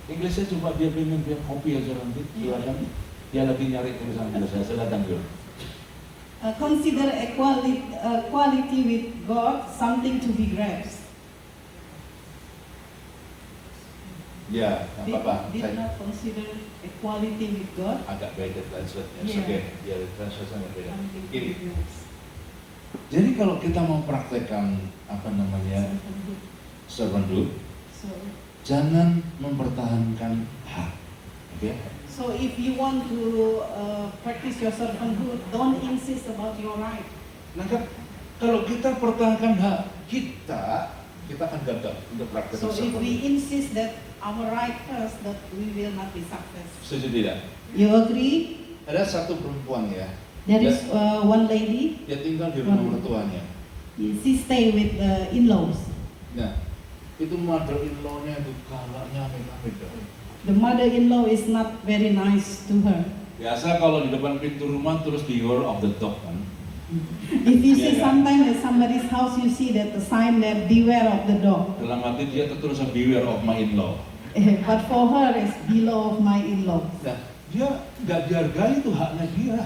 Inggrisnya coba dia pengen biar kopi aja nanti, silakan. Dia lagi nyari tulisan saya, silakan Bill. Consider equality with God something to be grasped. Ya, nggak apa-apa. Did Saya not consider equality with God agak beda translate-nya. Iya. Oke, ya translate-nya beda. something to Gini, be grasped. jadi kalau kita mau praktekkan apa namanya Servanthood. servanthood, So, jangan mempertahankan hak. Oke? so if you want to practice your servanthood, don't insist about your right. Nah kan, kalau kita pertahankan hak kita akan gagal untuk praktek So if servanthood. we insist that our right first, that we will not be successful. Setuju tidak? You agree? Ada satu perempuan ya, There is one lady. dia tinggal di rumah mertuanya. She stay with the in-laws. Nah, itu mother-in-law-nya itu galaknya amit-amit. The mother-in-law is not very nice to her. Biasa kalau di depan pintu rumah terus beware of the dog kan. If you see Yeah, yeah. sometimes at somebody's house, you see that the sign that beware of the dog. Dalam hati dia terus beware of my in-law. But for her, it's below of my in-law. Nah, dia nggak dihargai itu haknya dia.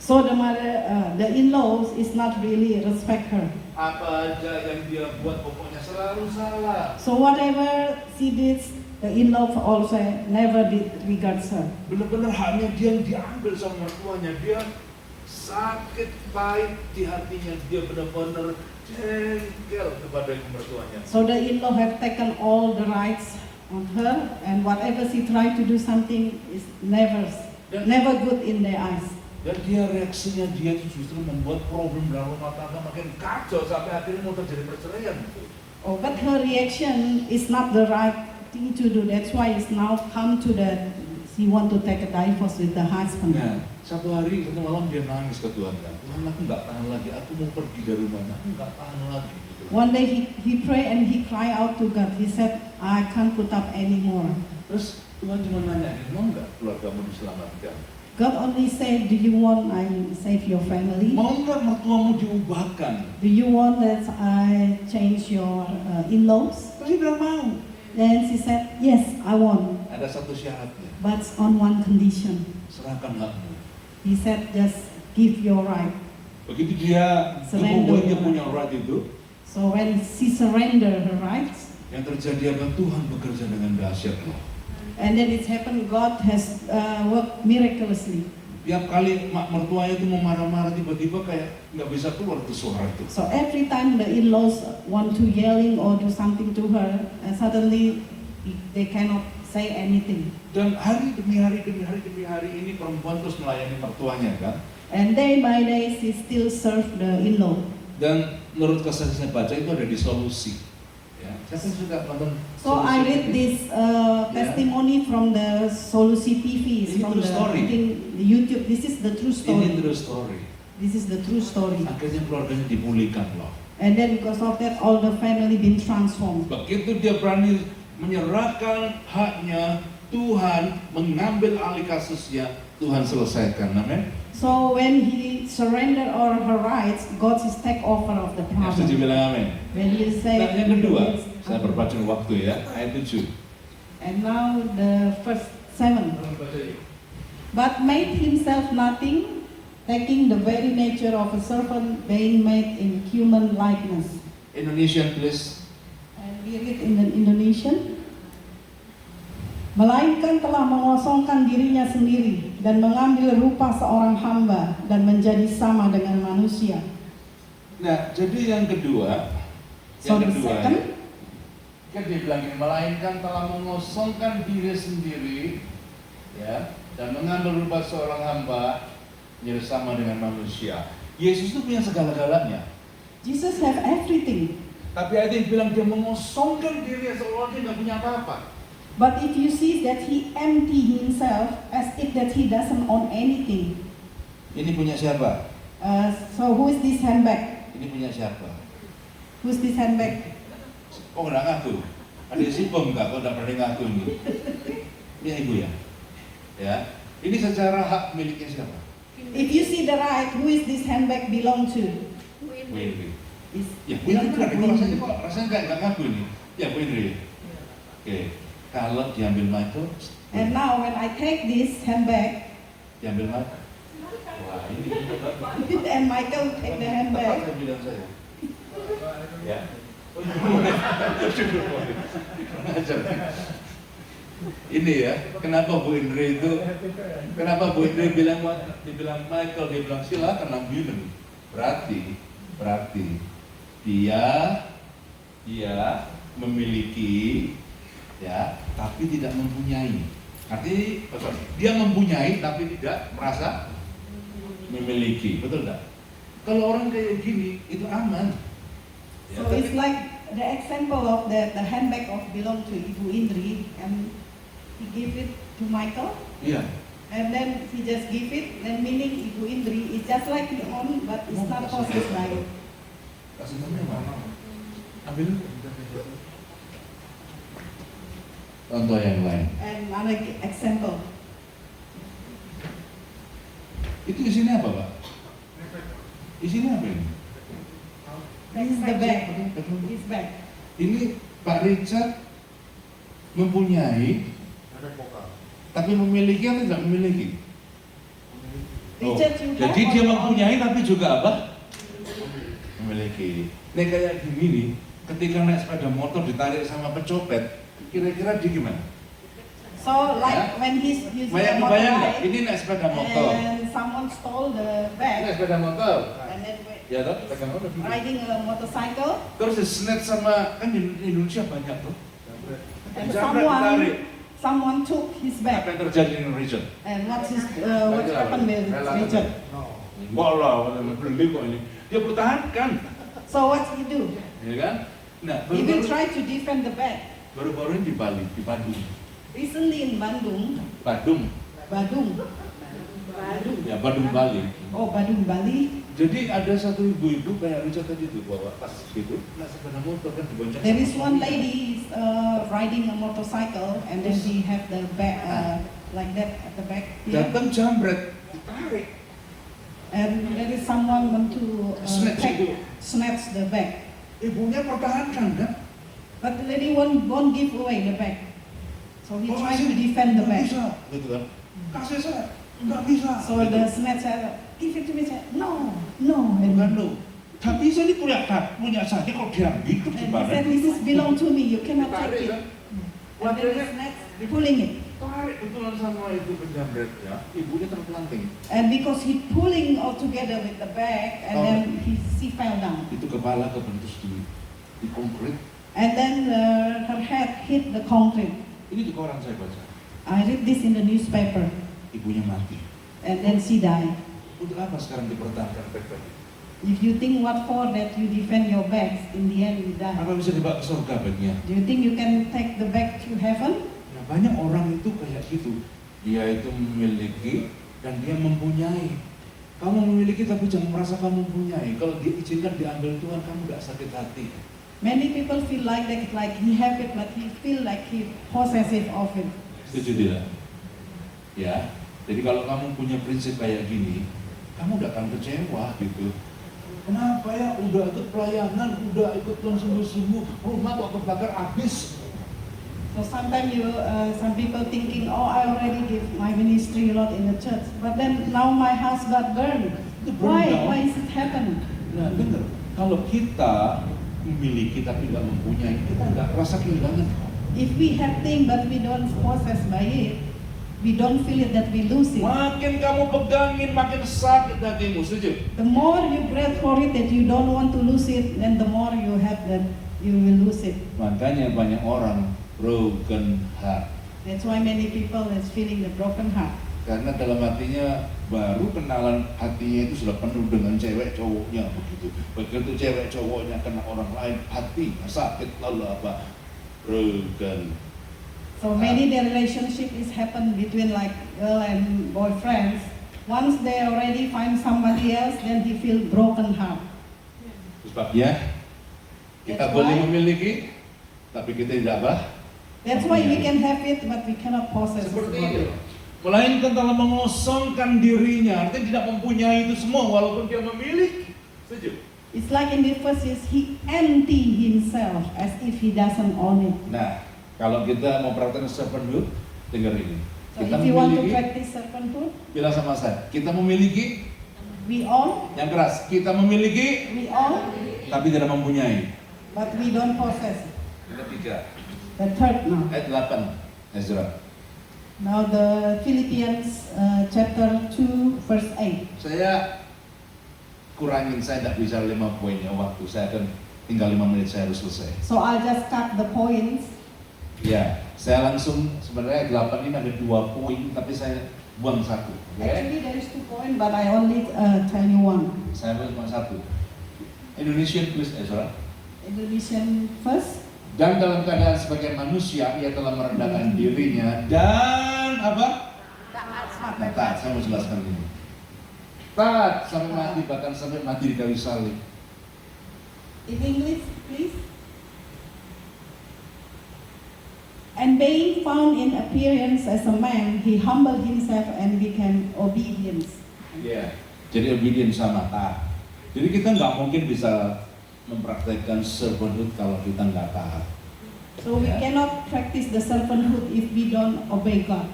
So the mother, the in-laws is not really respect her. Apa aja yang dia buat pokoknya selalu salah. So whatever she did, the in-law also never did regards her. Benar-benar haknya dia yang diambil sama mertuanya. Dia sakit pahit di hatinya. Dia benar-benar jengkel kepada mertuanya. So the in-law have taken all the rights on her, and whatever she tried to do something is never good in their eyes. Dan dia reaksinya dia itu justru membuat problem dalam rumah tangga makin kacau sampai akhirnya mau terjadi perceraian. Oh, but her reaction is not the right thing to do. That's why it's now come to the she want to take a divorce with the husband. Nah, satu malam dia nangis ke Tuhan kan. Tuhan, aku nggak tahan lagi. Aku mau pergi dari rumahnya. Aku nggak tahan lagi. Gitu. One day he prayed and he cried out to God. He said, I can't put up anymore. Terus Tuhan cuma nanya, mau nggak keluargamu diselamatkan? God only said, do you want I save your family? Mau nggak mertuamu diubahkan? Do you want that I change your in-laws? Terus dia bilang mau. Then she said, yes, I want, Ada satu syaratnya, but on one condition. serahkan hakmu. He said, just give your right. Begitu dia Surrender. dia punya right itu, So when she surrendered her rights, Yang terjadi apa? Tuhan bekerja dengan dahsyat loh. And then it's happened, God has worked miraculously. Tiap kali mak mertuanya itu mau marah-marah, tiba-tiba kayak nggak bisa keluar tuh suara itu. So every time the in-laws want to yelling or do something to her, suddenly they cannot say anything. Dan hari demi hari ini perempuan terus melayani mertuanya kan. And day by day she still serve the in-law. Dan menurut kesan saya baca itu ada di Solusi. Ya, siapa yang suka nonton? So I Solusi? read this testimony from the Solusi TV, Ini from true the, story. I think, the YouTube. This is the true Ini story. true story. This is the true story. Akhirnya keluarganya dipulihkan loh. And then because of that, all the family been transformed. Begitu dia berani menyerahkan haknya, Tuhan mengambil alih kasusnya, Tuhan selesaikan. Amin. So when he surrendered all her rights, God is take over of the Yang setuju problem. bilang amin. When you say, Nah, yang kedua, saya berpacu waktu ya, ayat 7. and now the first 7. But made himself nothing, taking the very nature of a servant, being made in human likeness. Indonesian please. And we read in the Indonesian. Melainkan telah mengosongkan dirinya sendiri dan mengambil rupa seorang hamba dan menjadi sama dengan manusia. Nah, jadi yang kedua, So the second, kan dia bilang ini, melainkan telah mengosongkan diri sendiri, ya, dan mengambil rupa seorang hamba, menjadi sama dengan manusia. Yesus itu punya segala-galanya. Jesus have everything. Tapi ada yang bilang dia mengosongkan diri seolah dia nggak punya apa-apa. But if you see that he empty himself as if that he doesn't own anything. Ini punya siapa? So who is this handbag? Ini punya siapa? Who's this handbag? Oh, nggak ngaku. Ada si bom nggak? Kau nggak pernah ngaku ini. Ini ibu ya. Ya. Ini secara hak miliknya siapa? If you see the right, who is this handbag belong to? Bu Indri. Is Ya, Bu Indri belong to kan. Bu Rasanya Indri. kok rasanya nggak ngaku ini. Ya, Bu Indri. Oke. Kalau diambil Michael, And now when I take this handbag, diambil Michael. Wah, ini and Michael take the tepat handbag, saya bilang saya. Ya. Ini ya, kenapa Bu Indri itu, kenapa Bu Indri dibilang Michael, dia bilang silakan ambil. Berarti dia memiliki, ya, tapi tidak mempunyai. Artinya dia mempunyai tapi tidak merasa memiliki, betul tidak? Kalau orang kayak gini itu aman. Ya, so it's like the example of the handbag of belong to Ibu Indri, and he give it to Michael, iya. and then he just give it, then meaning Ibu Indri is just like he own, but it's not possessed by it. Kasih namanya mana? Ambil. Contoh yang lain. And another example, Itu isinya apa, Pak? Isinya apa ini? this is the bag, this bag. Ini Pak Richard mempunyai, tapi memiliki atau tidak memiliki? Richard, you have Jadi or dia you own? mempunyai tapi juga apa? Memiliki. Nih kayak gini nih, ketika naik sepeda motor ditarik sama pencopet, kira-kira dia gimana? So like Ya. when he's using a Bayang nggak? motorbike, Ini naik sepeda motor. and someone stole the Ini naik bag, sepeda motor. and then Ya toh, pegang apa? riding a motorcycle, Terus di snatch sama, kan di Indonesia banyak tuh. and Jambret ditarik. someone took his Apa bag, yang terjadi di Richard? and what happened with Richard? Wah lah, beli kok ini. Dia pertahankan, So what he do? ya kan? Nah, He will baru-baru try to defend the bag. ini di Bali, di Bandung. Recently in Bandung, Ya Bandung Bali. oh Badung Bali, Jadi ada satu ibu-ibu kayak Richard tadi tuh bawa tas gitu, nah sepeda motor kan dibonceng. there is sama one suaminya. lady riding a motorcycle, and then she have the bag like that at the back here, Datang jambret, ditarik. and there is someone want to Snatch itu. snatch the bag. Ibunya pertahankan kan? But the lady won't give away the bag. So he Oh, tried kasih. to defend the Nggak bag. bisa, gitu kan? Kasih saya, nggak bisa. So gitu. the snatcher, give it to me. Said, no. And Bukan lo, Gak bisa ini punya saya kok diambil And he gimana? said, this is belong to me, you cannot Ditarik, take kan? it. And then he's next pulling it. Tarik betulan sama itu penjamretnya, ibunya terpelanting. And because he pulling all together with the bag, and then she fell down. Itu kepala kebentus di konkret. And then her head hit the concrete. Ini di koran saya baca. I read this in the newspaper. Ibunya mati. And then she died. Untuk apa sekarang dipertahankan bag tadi? If you think what for that you defend your bags, in the end you die. Apa bisa dibawa ke surga bagnya? Do you think you can take the bag to heaven? Nah, banyak orang itu kayak gitu. Dia itu memiliki dan dia mempunyai. Kamu memiliki tapi jangan merasa kamu mempunyai. Kalau diizinkan diambil Tuhan, kamu gak sakit hati. Many people feel like that, like he have it, but he feel like he possessive of it. Setuju tidak? Ya. Jadi kalau kamu punya prinsip kayak gini, kamu gak akan kecewa gitu. Kenapa ya? Udah ikut pelayanan, udah ikut Tuhan sungguh-sungguh, rumah kok kebakar habis. So sometimes some people thinking, oh, I already give my ministry a lot in the church, but then now my house got burned. Why? Why is it happen? Nah, dengar, kalau kita memiliki tapi nggak mempunyai, kita nggak rasa kehilangan. If we have things but we don't possess by it, we don't feel it that we lose it. Makin kamu pegangin, makin sakit hatimu, setuju? The more you grab for it that you don't want to lose it, then the more you have that you will lose it. Makanya banyak orang broken heart. That's why many people is feeling the broken heart. Karena dalam hatinya baru kenalan hatinya itu sudah penuh dengan cewek cowoknya begitu. Begitu cewek cowoknya kena orang lain, hatinya sakit lalu apa? Broken. So many the relationship is happen between like girl and boyfriends. Once they already find somebody else, then he feel broken heart. Sebabnya kita That's boleh why- memiliki, tapi kita tidak apa? That's why we can have it, but we cannot possess Seperti it. itu. Melainkan telah mengosongkan dirinya, artinya tidak mempunyai itu semua walaupun dia memiliki. Setuju? It's like in the first years, he empty himself as if he doesn't own it. Nah, kalau kita mau praktekkan servanthood, dengar ini. So Kita if you want to memiliki, practice servanthood, bilang sama saya, kita memiliki, we own, yang keras, kita memiliki, we own, tapi tidak mempunyai. but we don't possess it. Ketiga, The third now. ayat 8, Ezra. Now the Philippians chapter 2 verse 8. Saya kurangin, saya tidak bisa 5 poinnya waktu, saya akan tinggal 5 menit saya harus selesai. So I'll just cut the points. Ya, saya langsung, sebenarnya 8 ini ada 2 poin, tapi saya buang 1. Oke? Actually there is 2 points, but I only tell you one. Saya buang cuma 1. Indonesian please, Ezra. Indonesian first. Dan dalam keadaan sebagai manusia, ia telah merendahkan dirinya dan apa? Nah, taat, saya mau jelaskan ini. Taat sampai mati, bahkan sampai mati di kayu salib. In English, please. And being found in appearance as a man, he humbled himself and became obedient. Iya. Jadi obedience sama taat. Jadi kita nggak mungkin bisa mempraktekkan servanthood kalau kita nggak taat. So we Yeah. cannot practice the servanthood if we don't obey God.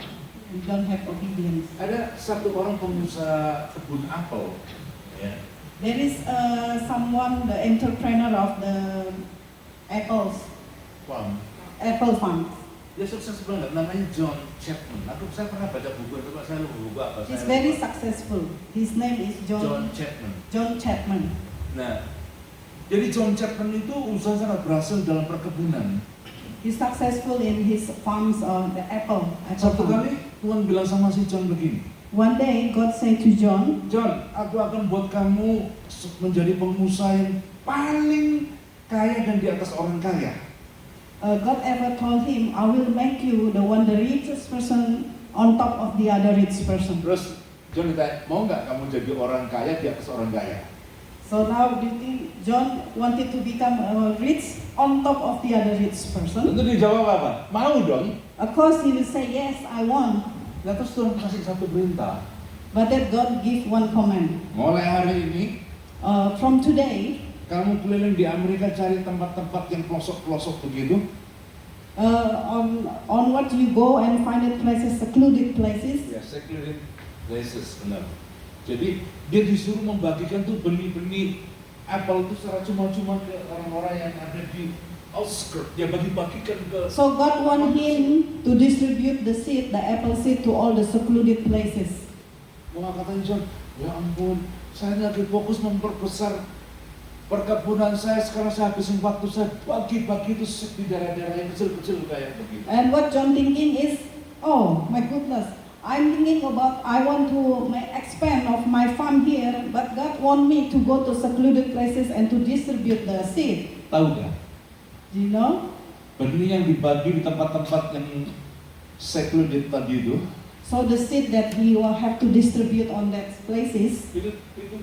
We don't have obedience. Ada satu orang pengusaha kebun apel, ya. There is someone, the entrepreneur of the apples, Farm. apple farm. Dia sukses banget, namanya John Chapman. Saya pernah baca buku itu, Pak. Saya lupa buku apa. He's Saya very lupa. successful. His name is John John Chapman. Chapman. Nah, jadi John Chapman itu usaha sangat berhasil dalam perkebunan. He's successful in his farms, the apple Satu farm. kali Tuhan bilang sama si John begini, One day God said to John, John, aku akan buat kamu menjadi pengusaha yang paling kaya dan di atas orang kaya. God ever told him, I will make you the richest person on top of the other rich person. Terus John ditanya, mau nggak kamu jadi orang kaya di atas orang kaya? So now do you think John wanted to become rich on top of the other rich person? Tentu dia jawab apa? Mau dong. Of course he will say, yes, I want. Nah terus Tuhan kasih satu perintah. But then God give one command. Mulai hari ini, From today, kamu keliling di Amerika cari tempat-tempat yang pelosok-pelosok begitu. onward you go and find it places, secluded places. Ya, secluded places, benar. Jadi dia disuruh membagikan tuh benih-benih apel itu secara cuma-cuma ke orang-orang yang ada di outskirt. Dia bagi-bagikan ke. So God want him to distribute the seed, the apple seed, to all the secluded places. Wah, katanya John, ya ampun, saya lagi fokus memperbesar perkebunan saya. Sekarang saya habisin waktu saya bagi-bagi itu di daerah-daerah yang kecil-kecil kayak begitu. And what John thinking is, oh my goodness, I'm thinking about I want to expand of my farm here, but God want me to go to secluded places and to distribute the seed. Tahu nggak? Do you know? Benih yang dibagi di tempat-tempat yang secluded tadi itu, So the seed that he will have to distribute on that places, itu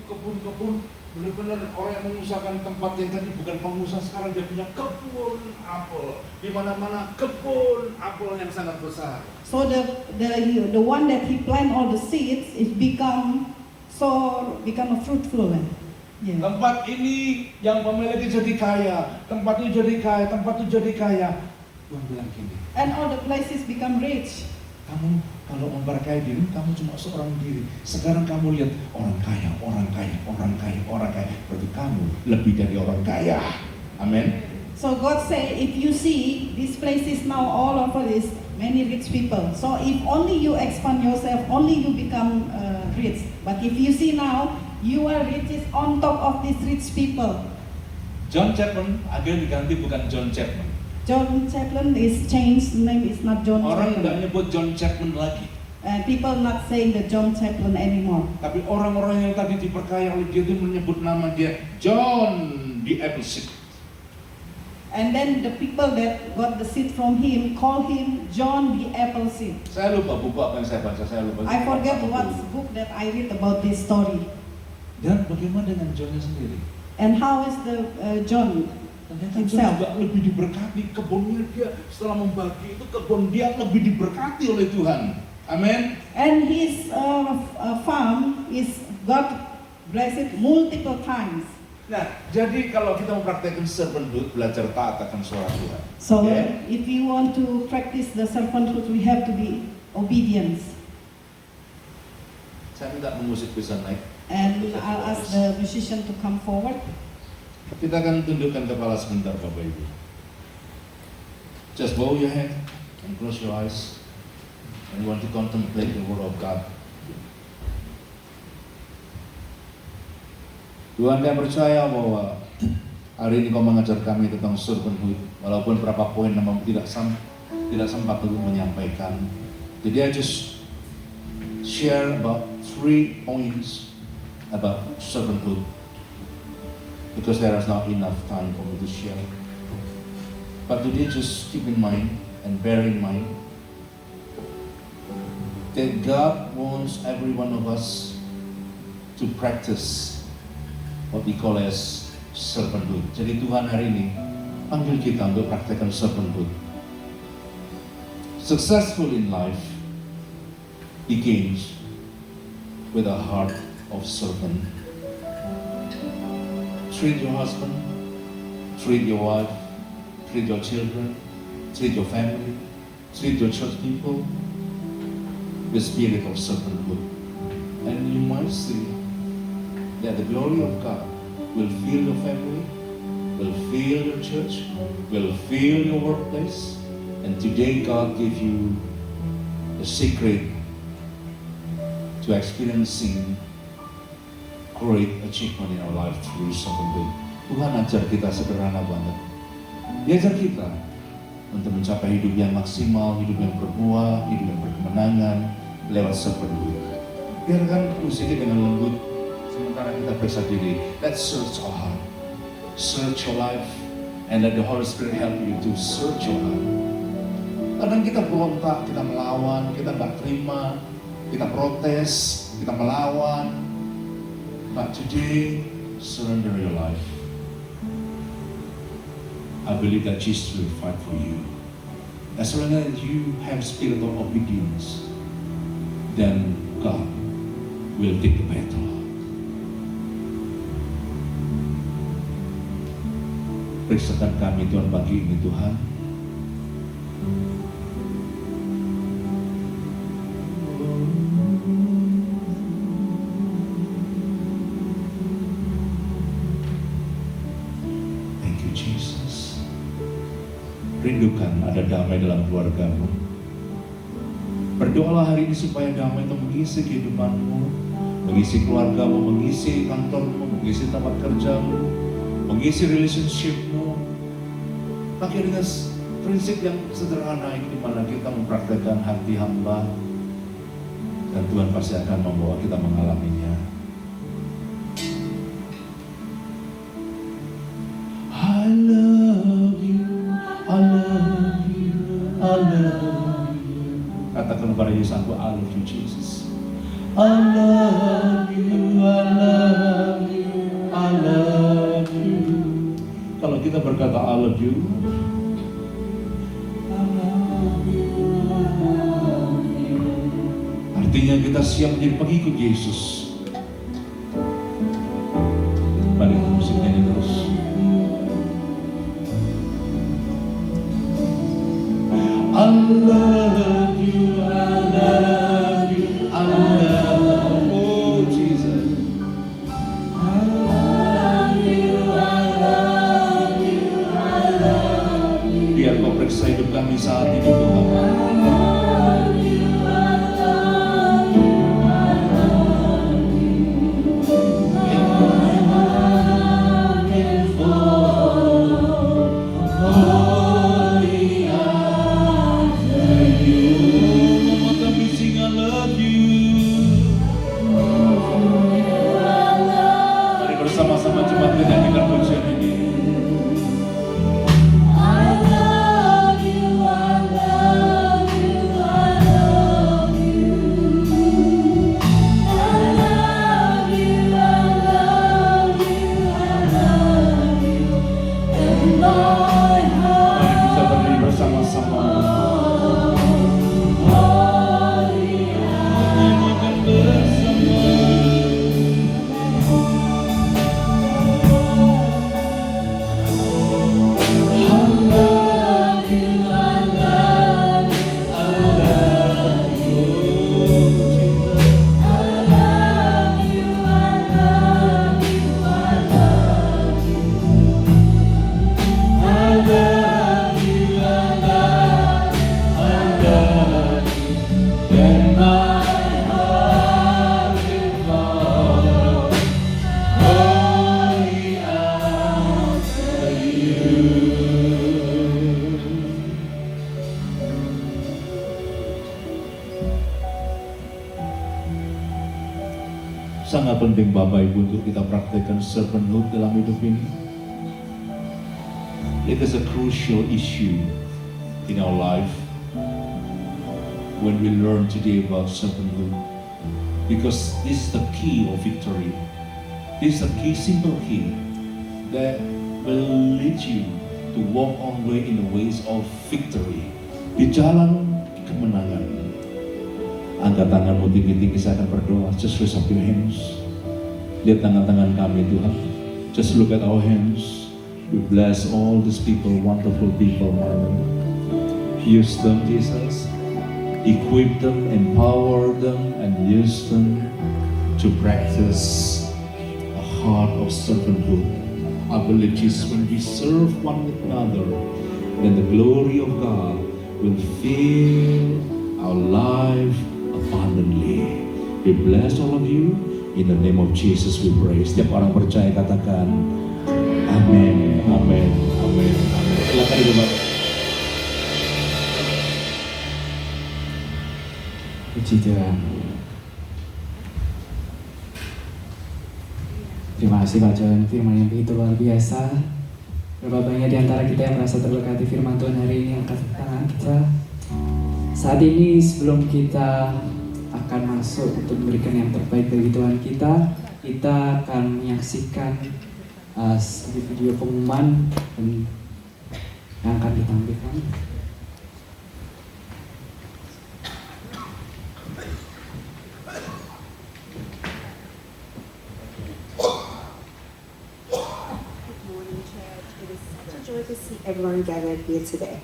kebun-kebun benar-benar orang yang mengusahakan tempat yang tadi bukan pengusaha, sekarang dia punya kebun apel di mana-mana, kebun apel yang sangat besar. so the one that he plant all the seeds is become fruitful. Yeah. Tempat ini yang pemiliknya jadi kaya, tempat ini jadi kaya, tempat itu jadi kaya. Tuhan bilang gini, And all the places become rich. kamu kalau memperkaya diri, kamu cuma seorang diri. Sekarang kamu lihat orang kaya, orang kaya, orang kaya, orang kaya. Berarti kamu lebih dari orang kaya. Amin. So God say, if you see these places now all over this many rich people. So if only you expand yourself, only you become rich. But if you see now, you are riches on top of these rich people. John Chapman akhirnya diganti bukan John Chapman. John Chapman is changed, name is not John Orang tidak Chapman. nyebut John Chapman lagi. People not saying the John Chapman anymore. Tapi orang-orang yang tadi diperkaya oleh dia itu menyebut nama dia John the Appleseed. And then the people that got the seed from him call him John the Appleseed. Saya lupa buku apa yang saya baca, saya lupa. I forget what book that I read about this story. Dan bagaimana dengan Johnnya sendiri? And how is the John Ternyata John himself? juga lebih diberkati. Kebunnya dia setelah membagi itu, kebun dia lebih diberkati oleh Tuhan. Amin. And his farm is God blessed multiple times. Nah, jadi kalau kita mempraktekkan servanthood, belajar taat akan suara Tuhan. So Okay. if you want to practice the servanthood, we have to be obedience. Saya minta musik bisa naik. And I'll ask the musician to come forward. Kita akan tundukkan kepala sebentar, Bapak Ibu. Just bow your head and close your eyes. And you want to contemplate the Word of God. Tuhan, kami percaya bahwa hari ini Kau mengajar kami tentang servanthood, walaupun berapa poin yang tidak sempat untuk menyampaikan. Jadi I just share about 3 points about servanthood, because there is not enough time for me to share. But today just keep in mind and bear in mind that God wants every one of us to practice what we call as servanthood. Jadi Tuhan hari ini panggil kita untuk praktekkan servanthood. Successful in life begins with a heart of servant. Treat your husband, treat your wife, treat your children, treat your family, treat your church people with spirit of servanthood. And you might see that the glory of God will fill your family, will fill your church, will fill your workplace. And today God gave you the secret to experiencing great achievement in our life through servanthood. Tuhan ajar kita sederhana banget. Dia ajar kita untuk mencapai hidup yang maksimal, hidup yang berbuah, hidup yang berkemenangan lewat servanthood. Biarkan musiknya dengan lembut sementara kita periksa diri. Let's search our heart, search your life, and let the Holy Spirit help you to search your heart. Kadang kita berontak, kita melawan, kita nggak terima, kita protes, kita melawan. But today, surrender your life. I believe that Jesus will fight for you. As long as you have spirit of obedience, then God will take the battle. Periksakan kami Tuhan pagi ini Tuhan. rindukan ada damai dalam keluargamu. Berdoalah hari ini supaya damai itu mengisi kehidupanmu, mengisi keluargamu, mengisi kantormu, mengisi tempat kerjamu, mengisi relationshipmu. Pakai dengan prinsip yang sederhana ini, di mana kita mempraktekkan hati hamba, dan Tuhan pasti akan membawa kita mengalaminya. I love you, I love you, I love you. Katakan kepada Yesus, aku I love you Jesus. I love you, I love you, I love you. Kalau kita berkata I love you, artinya kita siap menjadi pengikut Yesus. Balik ke musiknya ini terus. I love you, I love you, I love you, oh Jesus. I love you, I love you, I love you. Biar kau periksa hidup kami saat ini Tuhan. Sama-sama cepat menyanyikan pujian ini. I love you, I love you, I love you. I love you, I love you, I love you. And my heart. Mari kita berdiri bersama-sama. Menyanyikan bersama. Sangat penting Bapak Ibu untuk kita praktekkan servanthood dalam hidup ini. It is a crucial issue in our life when we learn today about servanthood, because this is the key of victory. This is the key, simple key that will lead you to walk on way in the ways of victory, di jalan kemenangan. Angkat tanganmu tinggi-tinggi, saya akan berdoa. Just raise up your hands. Lihat tangan-tangan kami Tuhan. Just look at our hands. We bless all these people, wonderful people. Use them, Jesus. Equip them, empower them, and use them to practice a heart of servanthood. I believe, Jesus, when we serve one another, then the glory of God will fill our life abundantly. We bless all of you. In the name of Jesus we pray. Setiap orang percaya katakan amin, amin, amin, amin. Silakan Bapak. Puji Tuhan. Terima kasih Pak John, firman yang begitu luar biasa. Berapa banyak di antara kita yang merasa terberkati firman Tuhan hari ini? Angkat tangan kita. Saat ini sebelum kita akan masuk untuk memberikan yang terbaik bagi Tuhan kita akan menyaksikan video pengumuman yang akan ditampilkan. To see everyone gathered here today.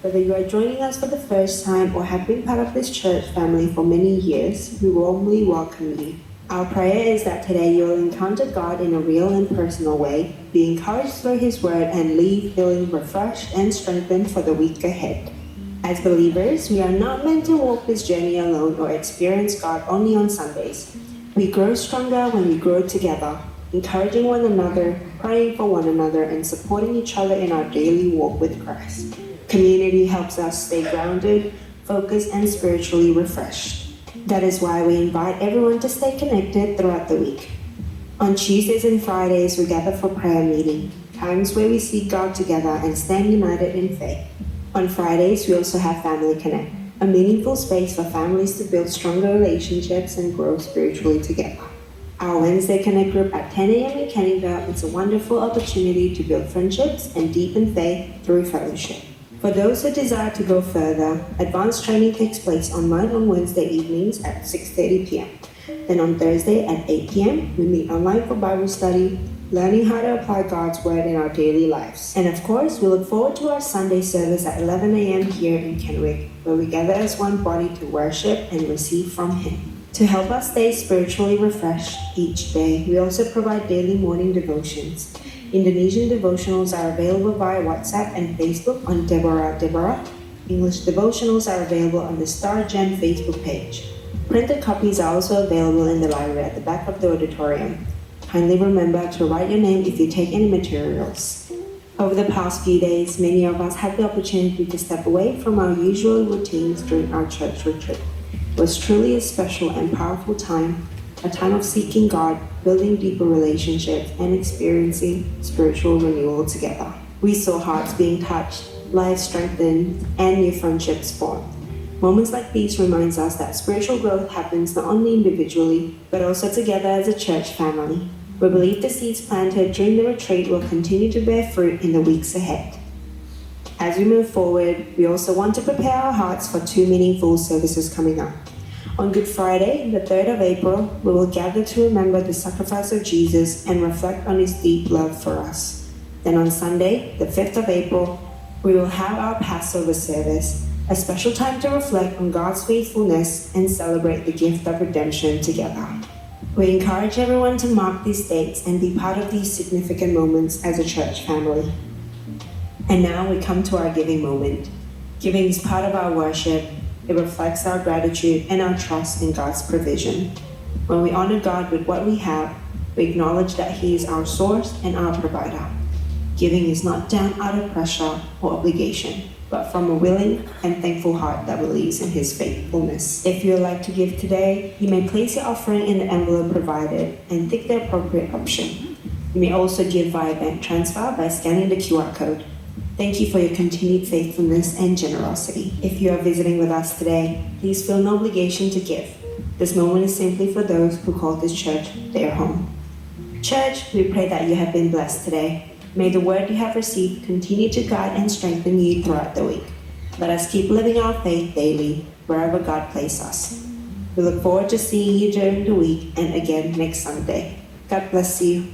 Whether you are joining us for the first time or have been part of this church family for many years, we warmly welcome you. Our prayer is that today you will encounter God in a real and personal way, be encouraged through His Word, and leave feeling refreshed and strengthened for the week ahead. As believers, we are not meant to walk this journey alone or experience God only on Sundays. We grow stronger when we grow together, encouraging one another, praying for one another, and supporting each other in our daily walk with Christ. Community helps us stay grounded, focused, and spiritually refreshed. That is why we invite everyone to stay connected throughout the week. On Tuesdays and Fridays, we gather for prayer meeting, times where we seek God together and stand united in faith. On Fridays, we also have Family Connect, a meaningful space for families to build stronger relationships and grow spiritually together. Our Wednesday Connect group at 10 a.m. in Canada is a wonderful opportunity to build friendships and deepen faith through fellowship. For those who desire to go further, advanced training takes place online on Wednesday evenings at 6:30 p.m. Then on Thursday at 8 p.m., we meet online for Bible study, learning how to apply God's Word in our daily lives. And of course, we look forward to our Sunday service at 11 a.m. here in Kenwick, where we gather as one body to worship and receive from Him. To help us stay spiritually refreshed each day, we also provide daily morning devotions. Indonesian devotionals are available via WhatsApp and Facebook on Deborah. English devotionals are available on the Star Gen Facebook page. Printed copies are also available in the library at the back of the auditorium. Kindly remember to write your name if you take any materials. Over the past few days, many of us had the opportunity to step away from our usual routines during our church retreat. It was truly a special and powerful time, a time of seeking God, building deeper relationships, and experiencing spiritual renewal together. We saw hearts being touched, lives strengthened, and new friendships formed. Moments like these reminds us that spiritual growth happens not only individually, but also together as a church family. We believe the seeds planted during the retreat will continue to bear fruit in the weeks ahead. As we move forward, we also want to prepare our hearts for 2 meaningful services coming up. On Good Friday, the 3rd of April, we will gather to remember the sacrifice of Jesus and reflect on His deep love for us. Then on Sunday, the 5th of April, we will have our Passover service, a special time to reflect on God's faithfulness and celebrate the gift of redemption together. We encourage everyone to mark these dates and be part of these significant moments as a church family. And now we come to our giving moment. Giving is part of our worship. It reflects our gratitude and our trust in God's provision. When we honor God with what we have, we acknowledge that He is our source and our provider. Giving is not done out of pressure or obligation, but from a willing and thankful heart that believes in His faithfulness. If you would like to give today, you may place your offering in the envelope provided and tick the appropriate option. You may also give via bank transfer by scanning the QR code. Thank you for your continued faithfulness and generosity. If you are visiting with us today, please feel no obligation to give. This moment is simply for those who call this church their home. Church, we pray that you have been blessed today. May the word you have received continue to guide and strengthen you throughout the week. Let us keep living our faith daily, wherever God places us. We look forward to seeing you during the week and again next Sunday. God bless you.